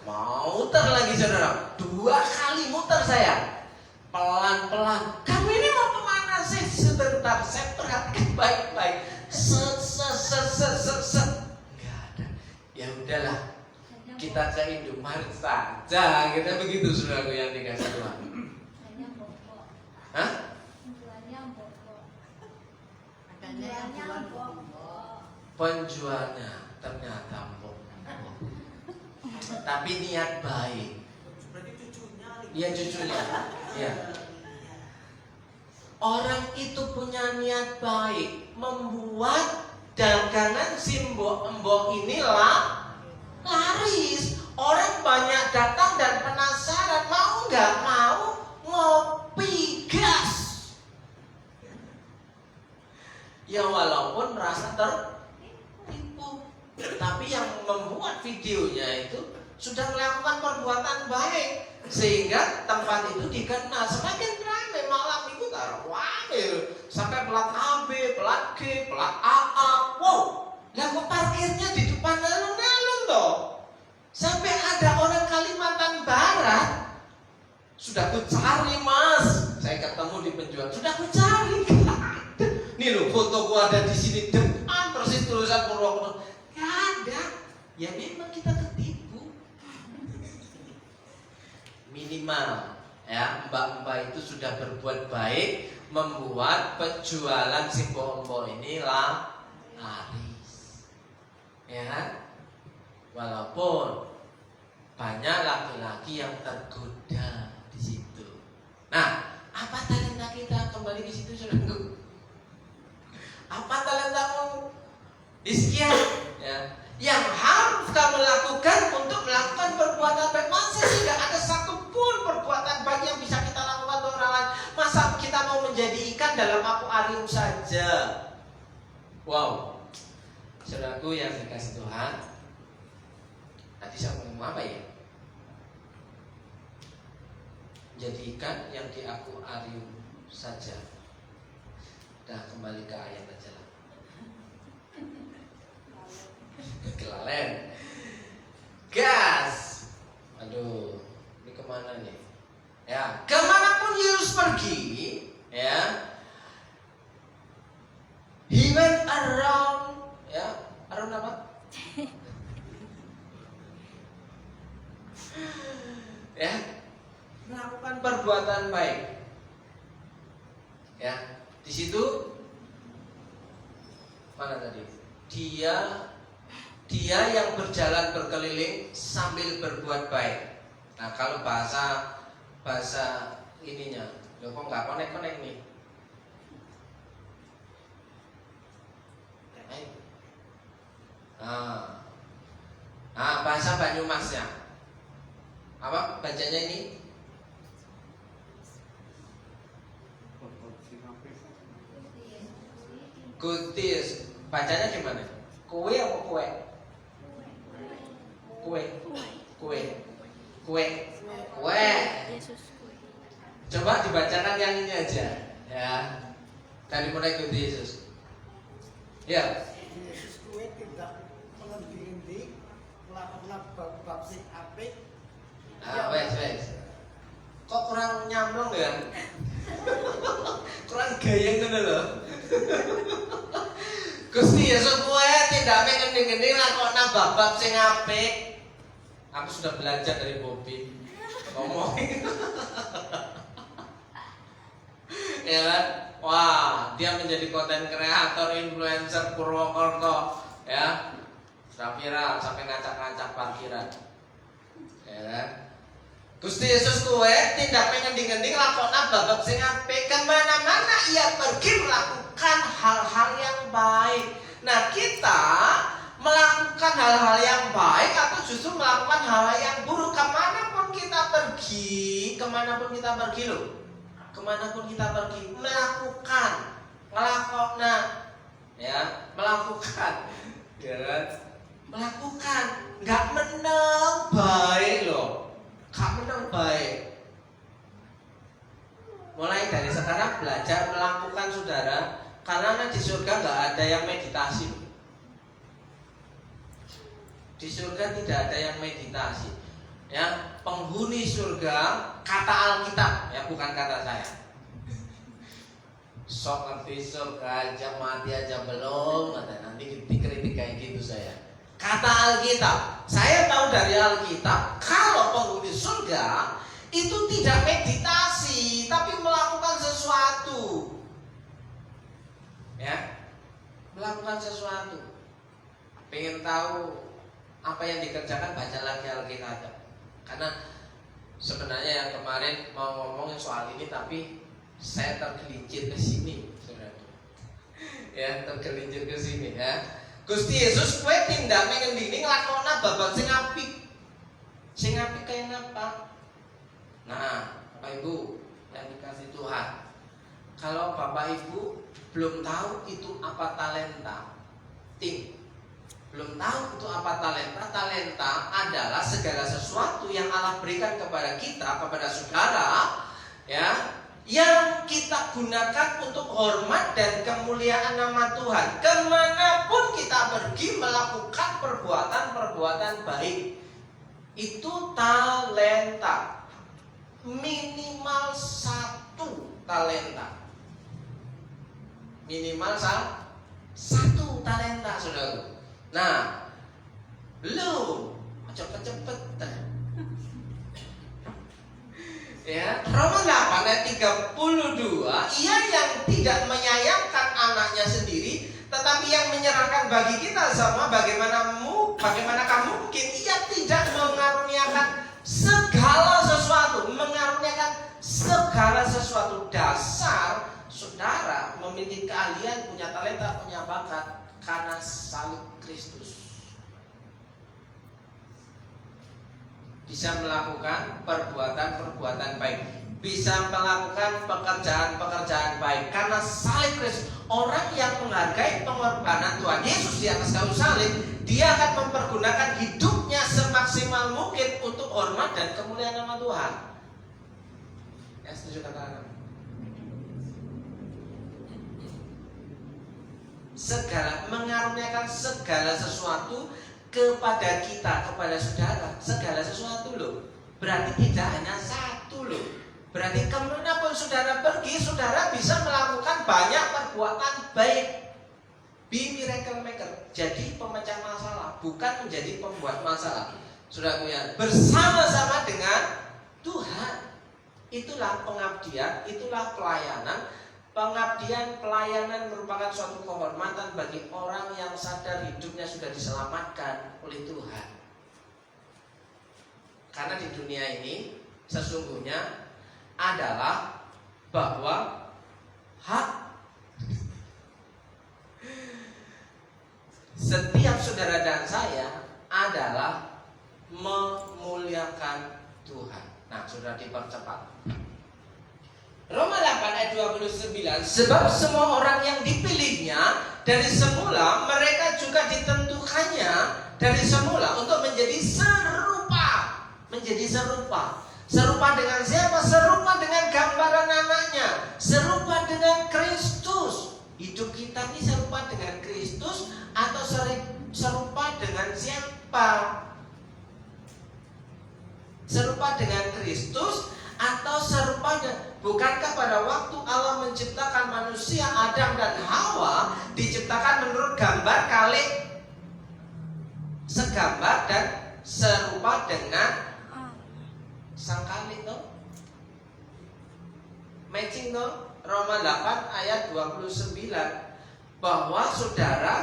Mau muter lagi saudara, 2 kali muter saya, pelan-pelan. Kamu ini mau kemana sih? Sebentar, saya perhatikan baik-baik. Nggak ada. Ya udahlah, kita ke Indomaret saja. Kita begitu saudaraku yang dikasih Tuhan. Hah? Penjualnya ternyata tapi niat baik. Iya, cucunya. Ya. Orang itu punya niat baik, membuat dagangan simbok-embok inilah laris. Orang banyak datang dan penasaran, mau nggak mau ngopi gas. Ya walaupun merasa tertipu, tapi yang membuat videonya itu sudah melakukan perbuatan baik, sehingga tempat itu dikenal. Semakin ramai malam itu, wah Sudah ku cari mas, saya ketemu di penjual, sudah ku cari. Nih loh, fotoku ada di sini depan persis tulisan Purwokerto. Gak ada. Ya memang kita ketipu. Minimal ya, mbak-mbak itu sudah berbuat baik, membuat penjualan si mbok-mbok ini laris. Ya kan? Walaupun banyak laki-laki yang tergoda di situ. Nah, apa talenta kita kembali ke situ, saudaraku? Apa talentamu? Di sekian ya, yang harus kamu lakukan untuk melakukan perbuatan baik. Masa tidak ada satupun perbuatan baik yang bisa kita lakukan untuk orang lain? Masa kita mau menjadi ikan dalam akuarium saja? Wow, saudaraku yang dikasih Tuhan, nanti saya ngomong apa ya? Jadi ikan yang di akuarium saja. Nah, kembali ke ayat aja lah. Kelalen. Gas. Aduh, ini kemana nih? Ya, kemanapun Yesus pergi, ya, he went around, ya, around apa? Ya, melakukan perbuatan baik. Ya, di situ mana tadi? Dia yang berjalan berkeliling sambil berbuat baik. Nah, kalau bahasa ininya, loh kok nggak konek nih? Bahasa Banyumasnya apa bacanya ini? Gutis, bacanya gimana? Kue apa kue? Kue. Coba dibacakan yang ini aja, ya. Dari mulai Gusti Yesus. Ya. Yesus kue tidak mengending-ending, melakukan bab sing apik. Wes. Kok kurang nyamlong ya? Kurang gayeng ngono lho. Gusti Yesus kowe tidak mengending-ending lakona bab sing apik. Aku sudah belajar dari Bobby ngomongin. Ya kan? Wah, dia menjadi konten kreator, influencer Purwokerto, ya. Sudah viral sampai ngacak-ngacak parkiran. Ya kan? Gusti Yesus kowe tidak mengending-ending lakona bab sing apik. Kemana-mana ia pergi melakukan hal-hal yang baik. Nah, kita melakukan hal-hal yang baik atau justru melakukan hal-hal yang buruk? Kemanapun kita pergi loh. Kemanapun kita pergi, melakukan, nggak menang baik loh. Menang baik. Mulai dari sekarang belajar melakukan, saudara, karena di surga nggak ada yang meditasi. Di surga tidak ada yang meditasi. Ya, penghuni surga, kata Alkitab, ya bukan kata saya. Sok ngerti surga aja, mati aja belum, nanti dikritik kayak gitu saya. Kata Alkitab, saya tahu dari Alkitab, kalau penghuni surga itu tidak meditasi, tapi melakukan sesuatu. Ya, melakukan sesuatu. Pengen tahu apa yang dikerjakan, baca lagi Alkitab. Karena sebenarnya yang kemarin mau ngomongin soal ini, tapi saya tergelincir ke sini, saudara. Ya, tergelincir ke sini, ya. Gusti Yesus kowe tindak mengending lakona babat sing apik. Sing apik kayak apa? Nah, Bapak Ibu yang dikasih Tuhan, kalau Bapak Ibu belum tahu itu apa talenta, belum tahu itu apa talenta. Talenta adalah segala sesuatu yang Allah berikan kepada kita, kepada saudara, ya, yang kita gunakan untuk hormat dan kemuliaan nama Tuhan. Kemanapun kita pergi melakukan perbuatan-perbuatan baik, itu talenta. minimal 1 talenta. Minimal 1 talenta, saudara. Nah, lu cepet-cepet. Ya, Roma 8 ayat 32, ia yang tidak menyayangkan anaknya sendiri, tetapi yang menyerahkan bagi kita semua, bagaimanakah mungkin ia tidak mengaruniakan segala sesuatu, dasar saudara memiliki keahlian, punya talenta, punya bakat karena salib Kristus. Bisa melakukan perbuatan-perbuatan baik, bisa melakukan pekerjaan-pekerjaan baik karena salib Kristus. Orang yang menghargai pengorbanan Tuhan Yesus di atas kayu salib, dia akan mempergunakan hidupnya semaksimal mungkin untuk hormat dan kemuliaan nama Tuhan. Ya, setuju katakan? Mengaruniakan segala sesuatu kepada kita, kepada saudara, segala sesuatu loh. Berarti tidak hanya 1 loh. Berarti kemanapun saudara pergi, saudara bisa melakukan banyak perbuatan baik. Be miracle maker. Jadi pemecah masalah, bukan menjadi pembuat masalah. Saudara ya, bersama-sama dengan Tuhan. Itulah pengabdian, itulah pelayanan. Pengabdian, pelayanan merupakan suatu kehormatan bagi orang yang sadar hidupnya sudah diselamatkan oleh Tuhan. Karena di dunia ini sesungguhnya adalah bahwa hak setiap saudara dan saya adalah memuliakan Tuhan. Nah, sudah dipercepat. Roma 8 ayat 29, sebab semua orang yang dipilihnya dari semula, mereka juga ditentukannya dari semula untuk menjadi serupa. Menjadi serupa. Serupa dengan siapa? Serupa dengan gambaran anaknya. Serupa dengan Kristus. Hidup kita ini serupa dengan Kristus atau serupa dengan siapa? Serupa dengan Kristus atau serupa dengan, bukankah pada waktu Allah menciptakan manusia Adam dan Hawa diciptakan menurut gambar kali segambar dan serupa dengan sang kali toh? Matching toh? Roma 8 ayat 29, bahwa saudara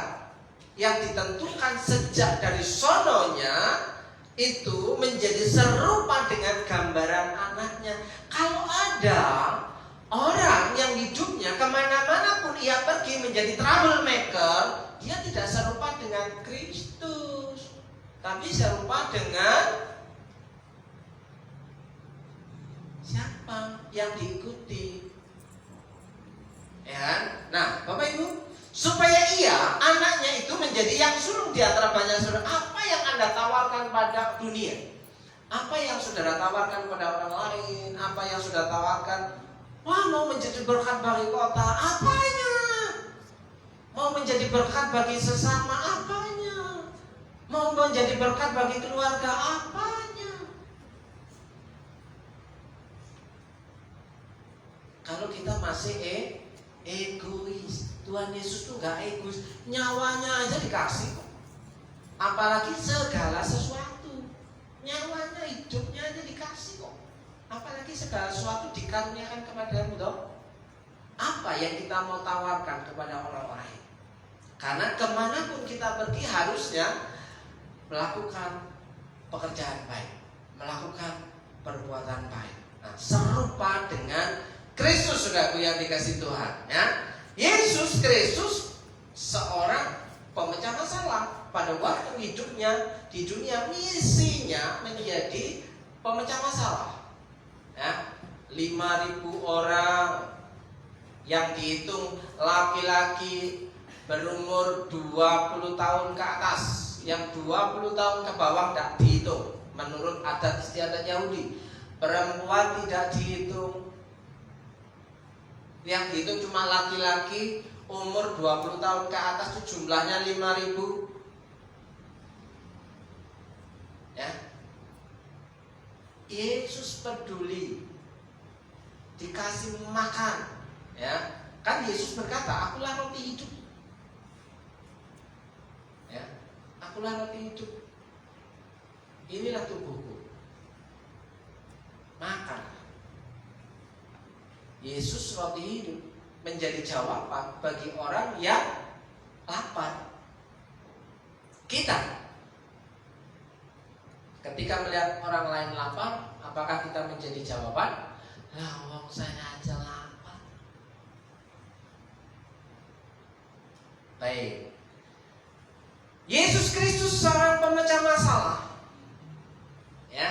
yang ditentukan sejak dari sononya itu menjadi serupa dengan gambaran anaknya. Kalau ada orang yang hidupnya kemana-mana pun ia pergi menjadi troublemaker, dia tidak serupa dengan Kristus, tapi serupa dengan siapa yang diikuti. Ya, nah Bapak Ibu, supaya ia, anaknya itu menjadi yang sulung di antara banyak saudara. Apa yang Anda tawarkan pada dunia? Apa yang saudara tawarkan pada orang lain? Apa yang saudara tawarkan? Wah, mau menjadi berkat bagi kota, apanya? Mau menjadi berkat bagi sesama, apanya? Mau menjadi berkat bagi keluarga, apanya? Kalau kita masih egois, Tuhan Yesus tuh gak egois, nyawanya aja dikasih kok. Apalagi segala sesuatu, nyawanya, hidupnya aja dikasih kok. Apalagi segala sesuatu dikaruniakan kepadamu toh. Apa yang kita mau tawarkan kepada orang lain? Karena kemanapun kita pergi harusnya melakukan pekerjaan baik, melakukan perbuatan baik. Nah, serupa dengan Kristus, saudaraku yang dikasih Tuhan, ya. Yesus Kristus seorang pemecah masalah. Pada waktu hidupnya di dunia, misinya menjadi pemecah masalah. Ya, 5.000 orang yang dihitung laki-laki berumur 20 tahun ke atas. Yang 20 tahun ke bawah tidak dihitung menurut adat istiadat Yahudi. Perempuan tidak dihitung. Yang dihitung cuma laki-laki umur 20 tahun ke atas, itu jumlahnya 5.000. Ya. Yesus peduli dikasih makan. Ya, kan Yesus berkata, akulah roti hidup. Ya, akulah roti hidup. Inilah tubuhku. Makan. Yesus roti hidup menjadi jawaban bagi orang yang lapar. Kita ketika melihat orang lain lapar, apakah kita menjadi jawaban? Lah, wong saya aja lapar. Baik. Yesus Kristus seorang pemecah masalah. Ya.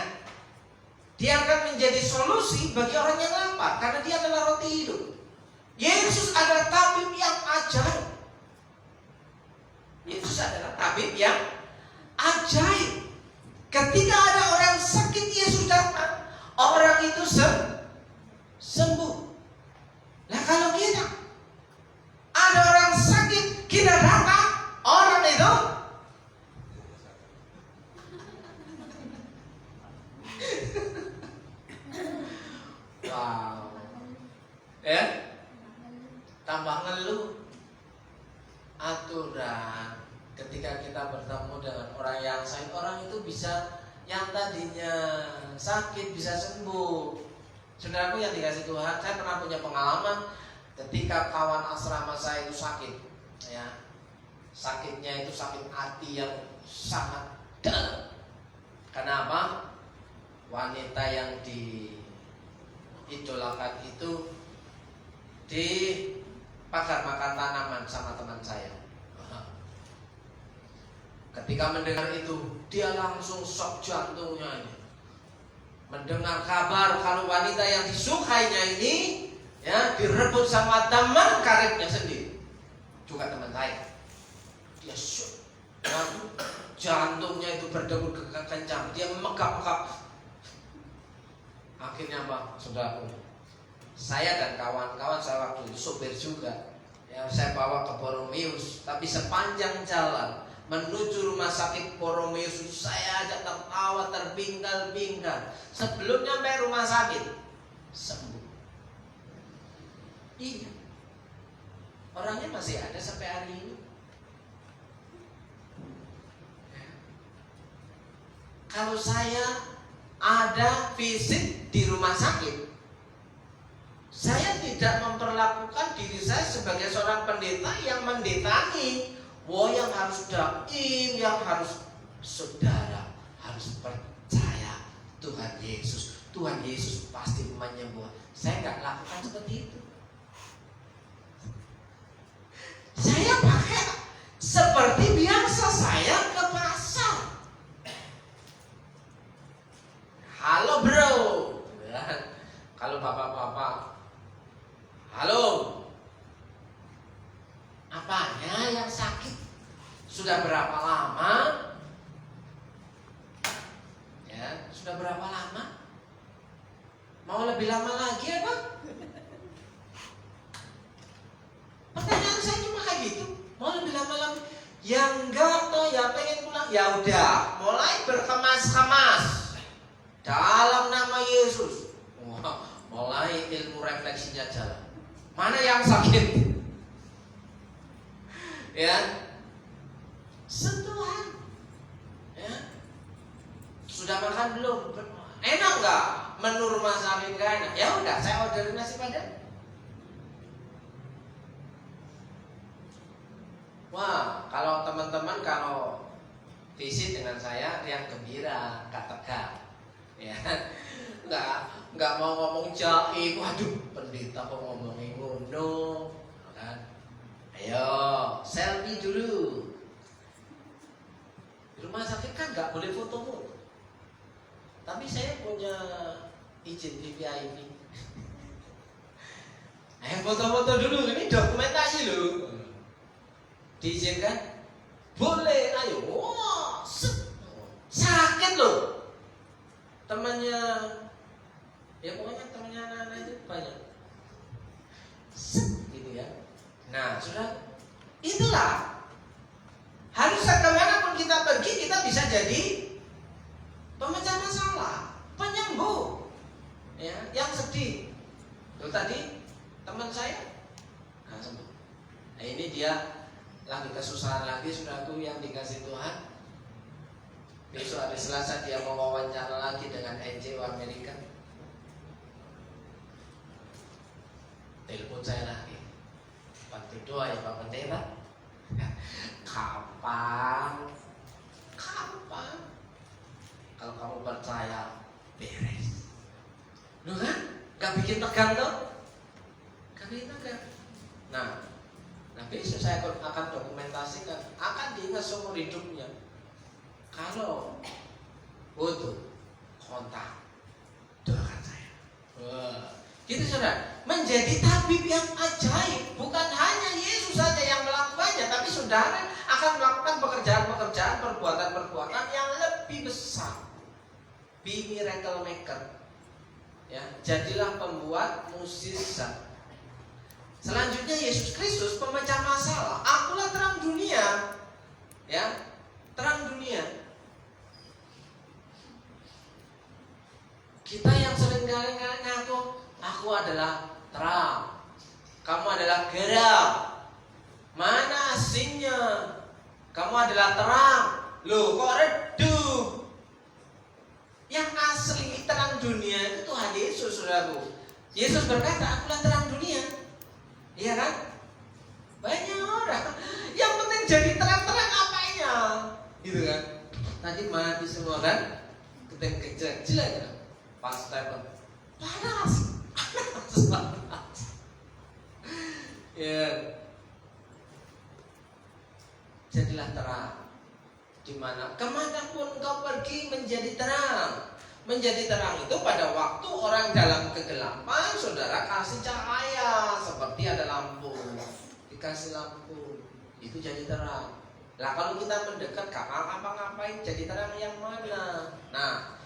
Dia akan menjadi solusi bagi orang yang lapar karena dia adalah roti hidup. Yesus adalah tabib yang ajaib. Yesus adalah tabib yang ajaib. Ketika ada orang sakit, Yesus datang, orang itu sembuh. Nah, kalau kita ada orang sakit, kita datang, orang itu wow, ya, tambah ngeluh. Aturan ketika kita bertemu dengan orang yang sakit, orang itu bisa, yang tadinya sakit bisa sembuh. Saudaraku yang dikasih Tuhan, saya pernah punya pengalaman ketika kawan asrama saya itu sakit. Ya, sakitnya itu sakit hati yang sangat dalam. Kenapa? Wanita yang diidolakan itu dipakar makan tanaman sama teman saya. Ketika mendengar itu, dia langsung shock jantungnya ini. Mendengar kabar kalau wanita yang disukainya ini ya direbut sama teman karibnya sendiri, juga teman saya. Dia shock, jantungnya itu berdegup kencang, dia megap-megap. Akhirnya apa, saudaraku? Saya dan kawan-kawan saya waktu itu sopir juga. Ya, saya bawa ke Boromeus, tapi sepanjang jalan menuju rumah sakit Boromeus saya ajak tertawa terbinggal-binggal. Sebelum nyampe rumah sakit sembuh. Iya, orangnya masih ada sampai hari ini. Kalau saya ada visit di rumah sakit, saya tidak memperlakukan diri saya sebagai seorang pendeta yang mendetangi. Wah, yang harus daim, yang harus saudara harus percaya Tuhan Yesus. Tuhan Yesus pasti menyembuh. Saya nggak lakukan seperti itu. Saya pakai seperti biasa saya ke pasar. Halo bro, kalau bapak-bapak, halo. Apanya yang sakit? Sudah berapa lama? Ya, sudah berapa lama? Mau lebih lama lagi apa? Pertanyaan saya cuma kayak gitu. Mau lebih lama lagi? Ya enggak toh, ya pengen pulang. Ya udah, mulai berkemas-kemas dalam nama Yesus. Wah, mulai ilmu refleksinya jalan. Mana yang sakit? Ya, sentuhan. Ya, sudah makan belum? Enak nggak? Menu rumah sakit nggak enak? Ya udah, saya orderin nasi padang. Wah, kalau teman-teman kalau visit dengan saya yang gembira, nggak tegang, ya, nggak mau ngomong jaim. Waduh, pendeta kok ngomongin ngono, kan? Ayo, selfie dulu. Di rumah sakit kan nggak boleh foto-foto. Tapi saya punya izin VVIP. Foto-foto dulu, ini dokumentasi loh. Diizinkan? Boleh, ayo. Wah, sakit loh. Temannya, ya pokoknya temannya anak-anak itu banyak. Gitu ya. Nah, sudah, itulah. Harusnya kemanapun kita pergi, kita bisa jadi pemecah masalah, penyembuh, ya, yang sedih. tadi teman saya nggak sembuh. Nah ini dia lagi kesusahan lagi, saudaraku yang dikasih Tuhan. Besok hari Selasa dia mau wawancara lagi dengan NGO Amerika. Telepon saya lagi, bantu doa ya Pak Pendeta. Kapan? Kalau kamu percaya beres. Loh kan? Gak bikin tegang tuh? Gak bikin tegang. Nah besok saya akan dokumentasikan, akan diingat seumur hidupnya. Kalau butuh kontak, doakan saya. Wah, gitu saudara. Menjadi tabib yang ajaib. Bukan hanya Yesus saja yang melakukannya, tapi saudara akan melakukan pekerjaan-pekerjaan, perbuatan-perbuatan yang lebih besar. Be miracle maker. Ya, jadilah pembuat mukjizat. Selanjutnya Yesus Kristus pemecah masalah. Akulah terang dunia. Ya, terang dunia. Kita yang seringkali ngaku, aku adalah terang, kamu adalah garam. Mana aslinya? Kamu adalah terang. Loh kok redup? Yang asli terang dunia itu Tuhan Yesus, saudaraku. Yesus berkata, akulah terang dunia. Iya kan? Banyak orang yang penting jadi terang-terang apanya, gitu kan? Tadi mati semua kan? Keteng kecil-kecil aja. Pas stable, panas. Ya, jadilah terang. Dimana kemanapun kau pergi menjadi terang. Menjadi terang itu pada waktu orang dalam kegelapan, saudara kasih cahaya. Seperti ada lampu, dikasih lampu, itu jadi terang. Lah kalau kita mendekat, gak ngapa-ngapain, jadi terang yang mana? Nah,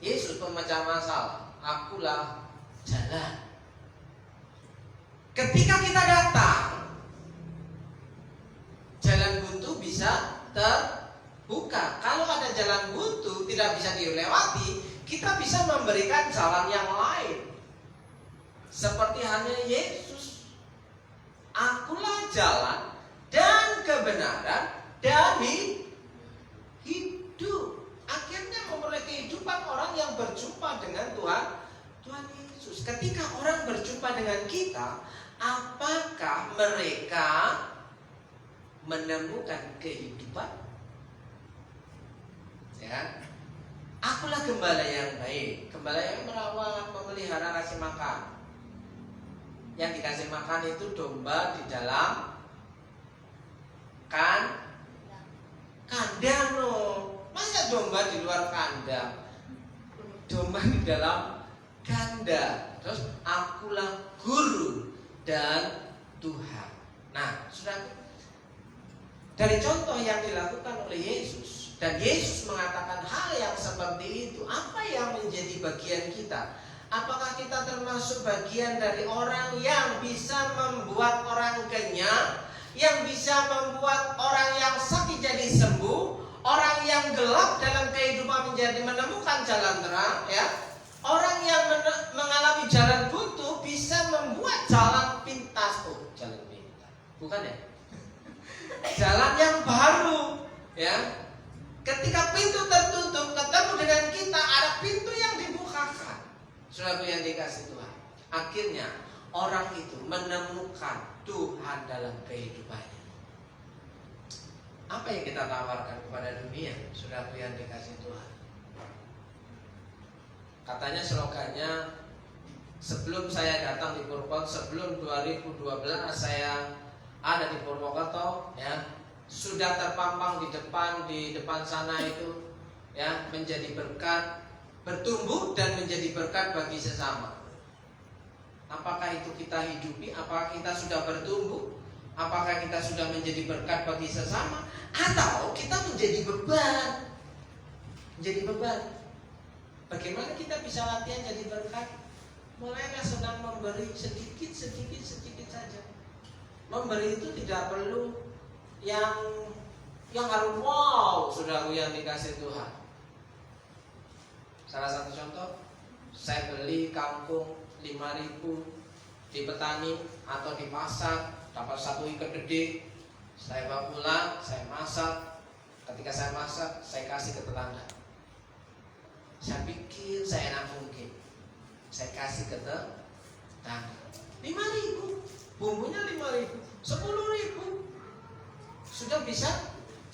Yesus pemecah masalah, akulah jalan. Ketika kita datang, jalan buntu bisa terbuka. Kalau ada jalan buntu tidak bisa dilewati, kita bisa memberikan jalan yang lain. Seperti halnya Yesus, akulah jalan dan kebenaran dan hidup. Akhirnya memperoleh kehidupan orang yang berjumpa dengan Tuhan Yesus. Ketika orang berjumpa dengan kita, apakah mereka menemukan kehidupan? Ya, akulah gembala yang baik. Gembala yang merawat, memelihara, kasih makan. Yang dikasih makan itu domba di dalam kandang loh. Masa domba di luar kandang? Domba di dalam kandang. Terus akulah guru dan Tuhan. Nah, sudah dari contoh yang dilakukan oleh Yesus, dan Yesus mengatakan hal yang seperti itu, apa yang menjadi bagian kita? Apakah kita termasuk bagian dari orang yang bisa membuat orang kenyang, yang bisa membuat orang yang sakit jadi sembuh, orang yang gelap dalam kehidupan menjadi menemukan jalan terang, ya? Orang yang mengalami jalan buntu bisa membuat jalan pintas. Oh, jalan pintas. Bukan ya? Jalan yang baru, ya. Ketika pintu tertutup, ketemu dengan kita, ada pintu yang dibukakan. Saudaraku yang dikasih Tuhan, akhirnya orang itu menemukan Tuhan dalam kehidupannya. Apa yang kita tawarkan kepada dunia, saudaraku yang dikasih Tuhan? Katanya slogannya, sebelum saya datang di Purwokerto, sebelum 2012 saya ada di Purwokerto, ya, sudah terpampang di depan sana itu, ya, menjadi berkat, bertumbuh dan menjadi berkat bagi sesama. Apakah itu kita hidupi? Apakah kita sudah bertumbuh? Apakah kita sudah menjadi berkat bagi sesama? Atau kita menjadi beban? Menjadi beban. Bagaimana kita bisa latihan jadi berkat? Mulailah senang memberi sedikit saja. Memberi itu tidak perlu yang harus wow, saudaraku yang dikasih Tuhan. Salah satu contoh, saya beli kangkung 5.000, di petani atau di pasar, dapat satu ikat gede, saya bawa pulang, saya masak. Ketika saya masak, saya kasih ke tetangga. Saya pikir saya enak mungkin, saya kasih ke tetangga. 5.000, bumbunya 5.000, 10.000, sudah bisa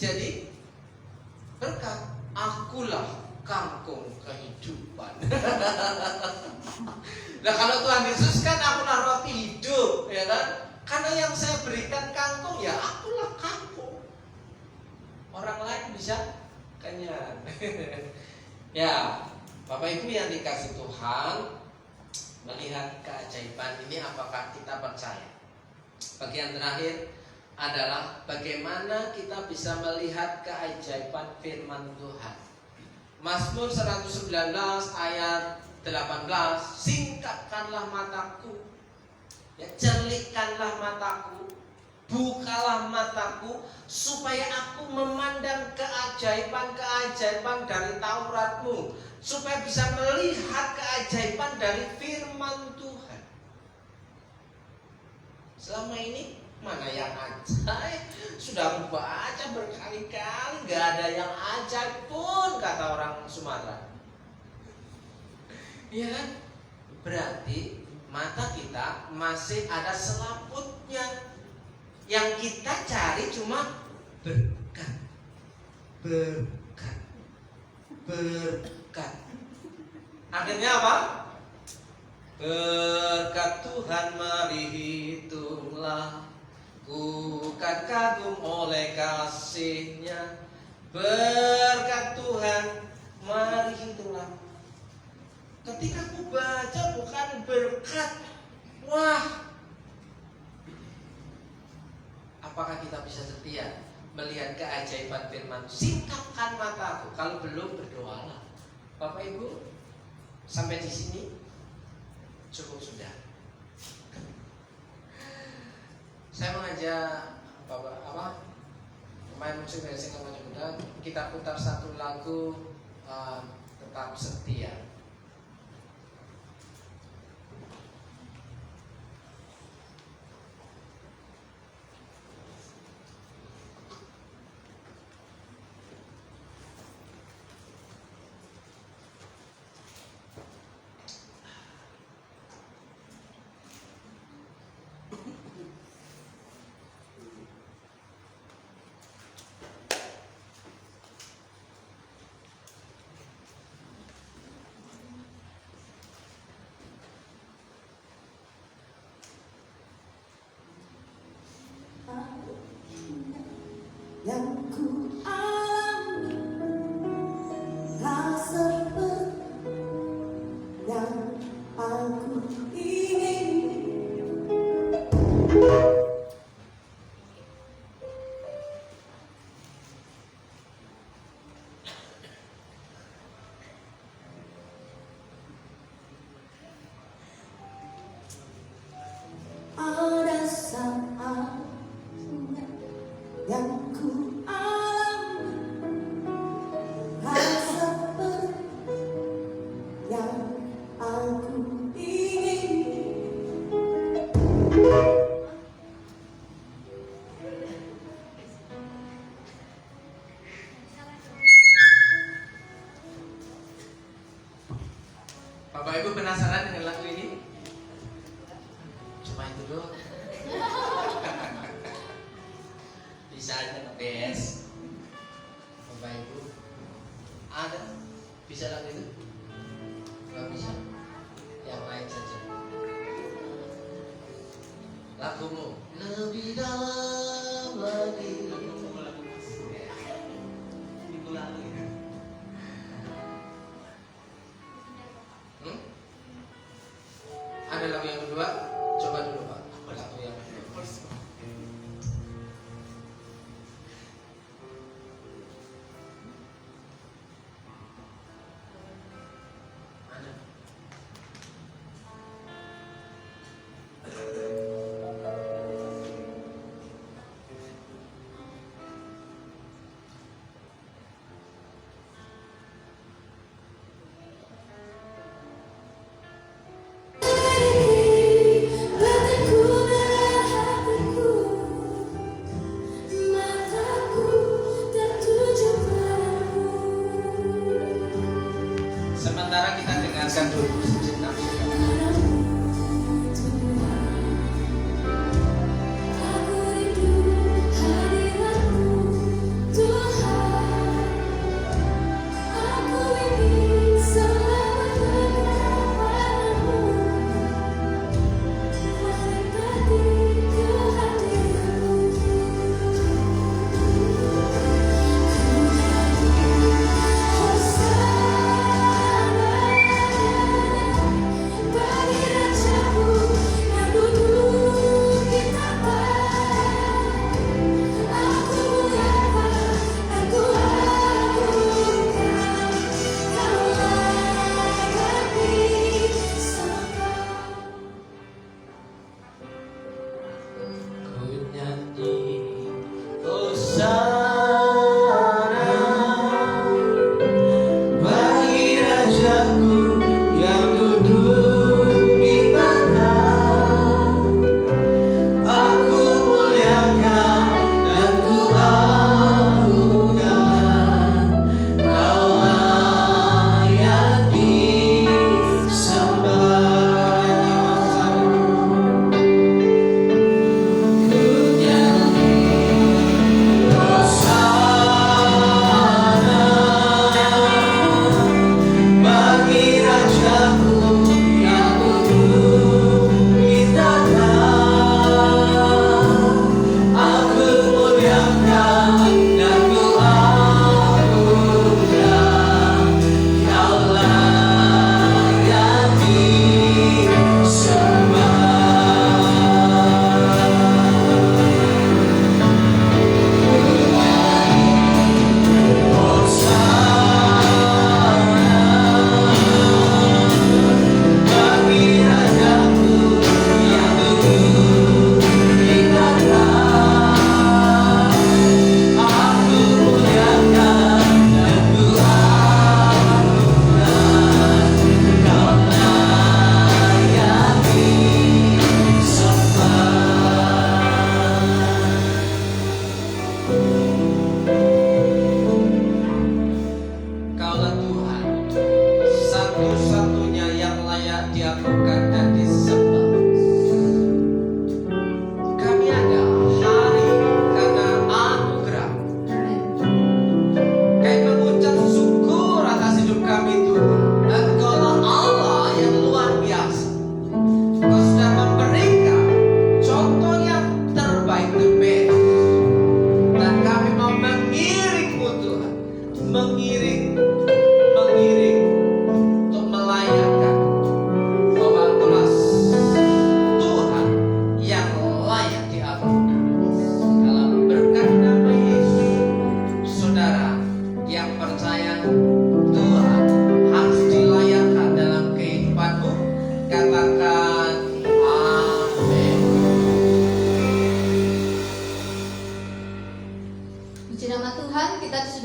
jadi berkat. Akulah kangkung kehidupan. Nah kalau Tuhan Yesus kan akulah roti hidup, ya kan? Karena yang saya berikan kangkung, ya akulah kangkung. Orang lain bisa kenyang. Ya, Bapak Ibu yang dikasih Tuhan, melihat keajaiban ini apakah kita percaya? Bagian terakhir adalah bagaimana kita bisa melihat keajaiban firman Tuhan. Mazmur 119 ayat 18, singkapkanlah mataku, ya, cerlikkanlah mataku, bukalah mataku, supaya aku memandang keajaiban-keajaiban dari Tauratmu, supaya bisa melihat keajaiban dari firman Tuhan. Selama ini mana yang ajaib? Sudah baca berkali-kali, gak ada yang ajaib pun, kata orang Sumatera. Iya kan? Berarti mata kita masih ada selaputnya. Yang kita cari cuma berkat, berkat, berkat. Akhirnya apa? Berkat Tuhan mari hitunglah, ku kan kagum oleh kasih-Nya. Berkat Tuhan mari hitunglah. Ketika ku baca bukan berkat, wah, apakah kita bisa setia melihat keajaiban firman? Singkapkan mataku. Kalau belum, berdoalah. Bapak Ibu, sampai di sini cukup sudah. Saya mengajak Bapak pemain musik dari Singkong Maju Muda, kita putar satu lagu Tetap Setia. Yang ku alami tak seperti yang aku ingin. Ada saat yang ku alami tak seperti yang aku ingin. Bapak Ibu penasaran dengan lagu ini? Cuma itu doang. Bisa aja ngebes. Bapak Ibu, ada bisa lagu itu? Gak bisa. Yang lain saja. Lagumu lebih dalam lagi. Itu lagu ya. Ada lagu yang kedua? Coba dulu Pak. Lagu yang kedua. Ada.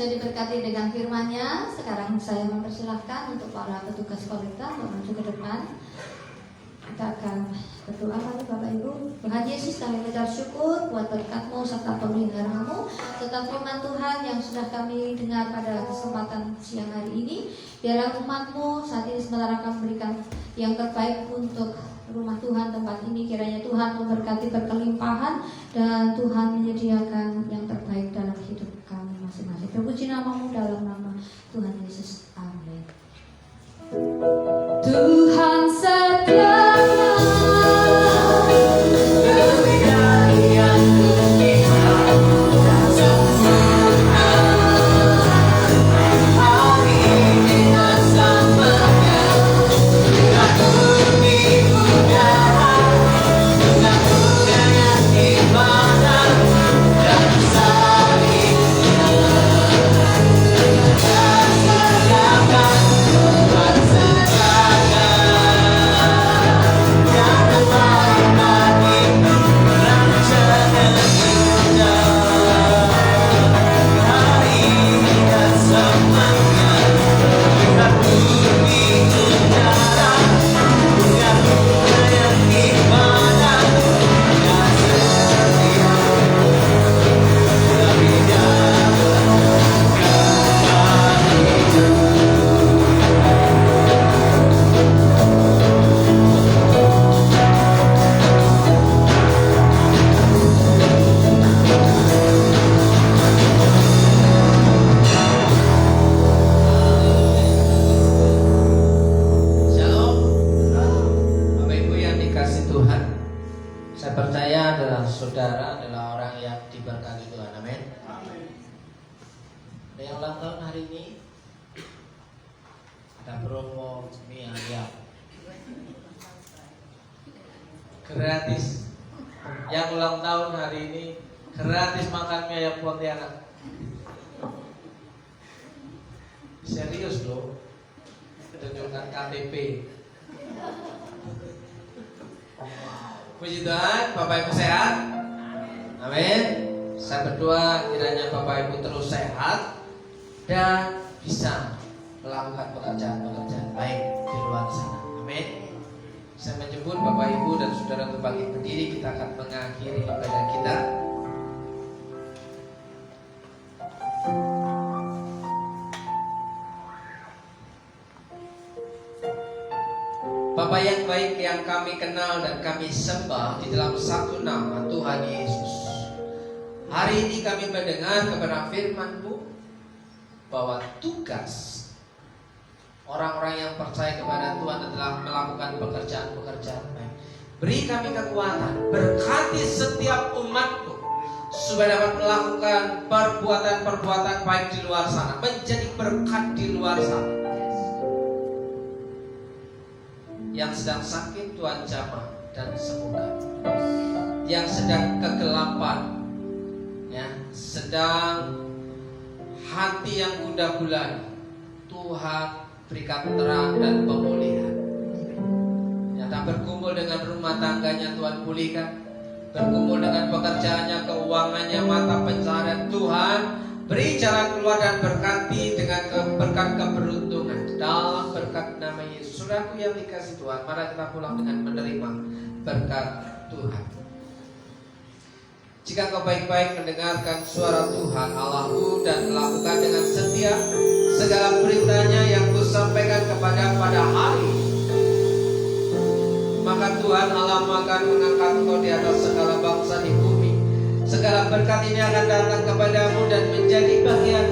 sudah diberkati dengan firman-Nya. Sekarang saya mempersilahkan untuk para petugas kolekta untuk maju ke depan. Kita akan berdoa lagi Bapak Ibu. Tuhan Yesus, kami mengucap syukur buat berkat-Mu serta peliharaanmu tentang firman Tuhan yang sudah kami dengar pada kesempatan siang hari ini. Biarlah umat-Mu saat ini sementara kami berikan yang terbaik untuk rumah Tuhan tempat ini. Kiranya Tuhan memberkati berkelimpahan dan Tuhan menyediakan yang terbaik dalam hidup kami masing-masing. Terpuji nama-Mu dalam nama Tuhan Yesus. Amin. Tuhan setia. Saudara adalah orang yang diberkati Tuhan. Amin. Ada yang ulang tahun hari ini? Ada promo mie ayam gratis. Yang ulang tahun hari ini gratis makan mie ayam Pontianak. Serius loh. Tunjukkan KTP. Puji Tuhan, Bapak Ibu sehat? Amin. Saya berdoa kiranya Bapak Ibu terus sehat dan bisa melakukan pekerjaan-pekerjaan baik di luar sana. Amin. Saya menjemput Bapak Ibu dan Saudara untuk bangkit berdiri. Kita akan mengakhiri ibadah kita. Bapa yang baik yang kami kenal dan kami sembah di dalam satu nama Tuhan Yesus. Hari ini kami mendengar kebenaran firman-Mu bahwa tugas orang-orang yang percaya kepada Tuhan adalah melakukan pekerjaan-pekerjaan baik. Beri kami kekuatan, berkati setiap umat-Mu supaya dapat melakukan perbuatan-perbuatan baik di luar sana, menjadi berkat di luar sana. Yang sedang sakit Tuhan jamah dan sembuhkan. Yang sedang kegelapan, ya, sedang hati yang gundah gulana, Tuhan berikan terang dan pemulihan. Yang tak berkumpul dengan rumah tangganya Tuhan pulihkan. Berkumpul dengan pekerjaannya, keuangannya, mata pencaharian, Tuhan beri jalan keluar dan berkati dengan berkat keberuntungan dalam berkat nama Yesus. Saudaraku yang dikasih Tuhan, mari kita pulang dengan menerima berkat Tuhan. Jika kau baik-baik mendengarkan suara Tuhan Allahmu dan melakukan dengan setia segala beritanya yang kusampaikan kepada pada hari, maka Tuhan Allahmu akan mengangkat kau di atas segala bangsa di bumi. Segala berkat ini akan datang kepadamu dan menjadi bagian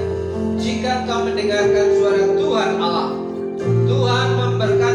jika kau mendengarkan suara Tuhan Allah. Tuhan memberkati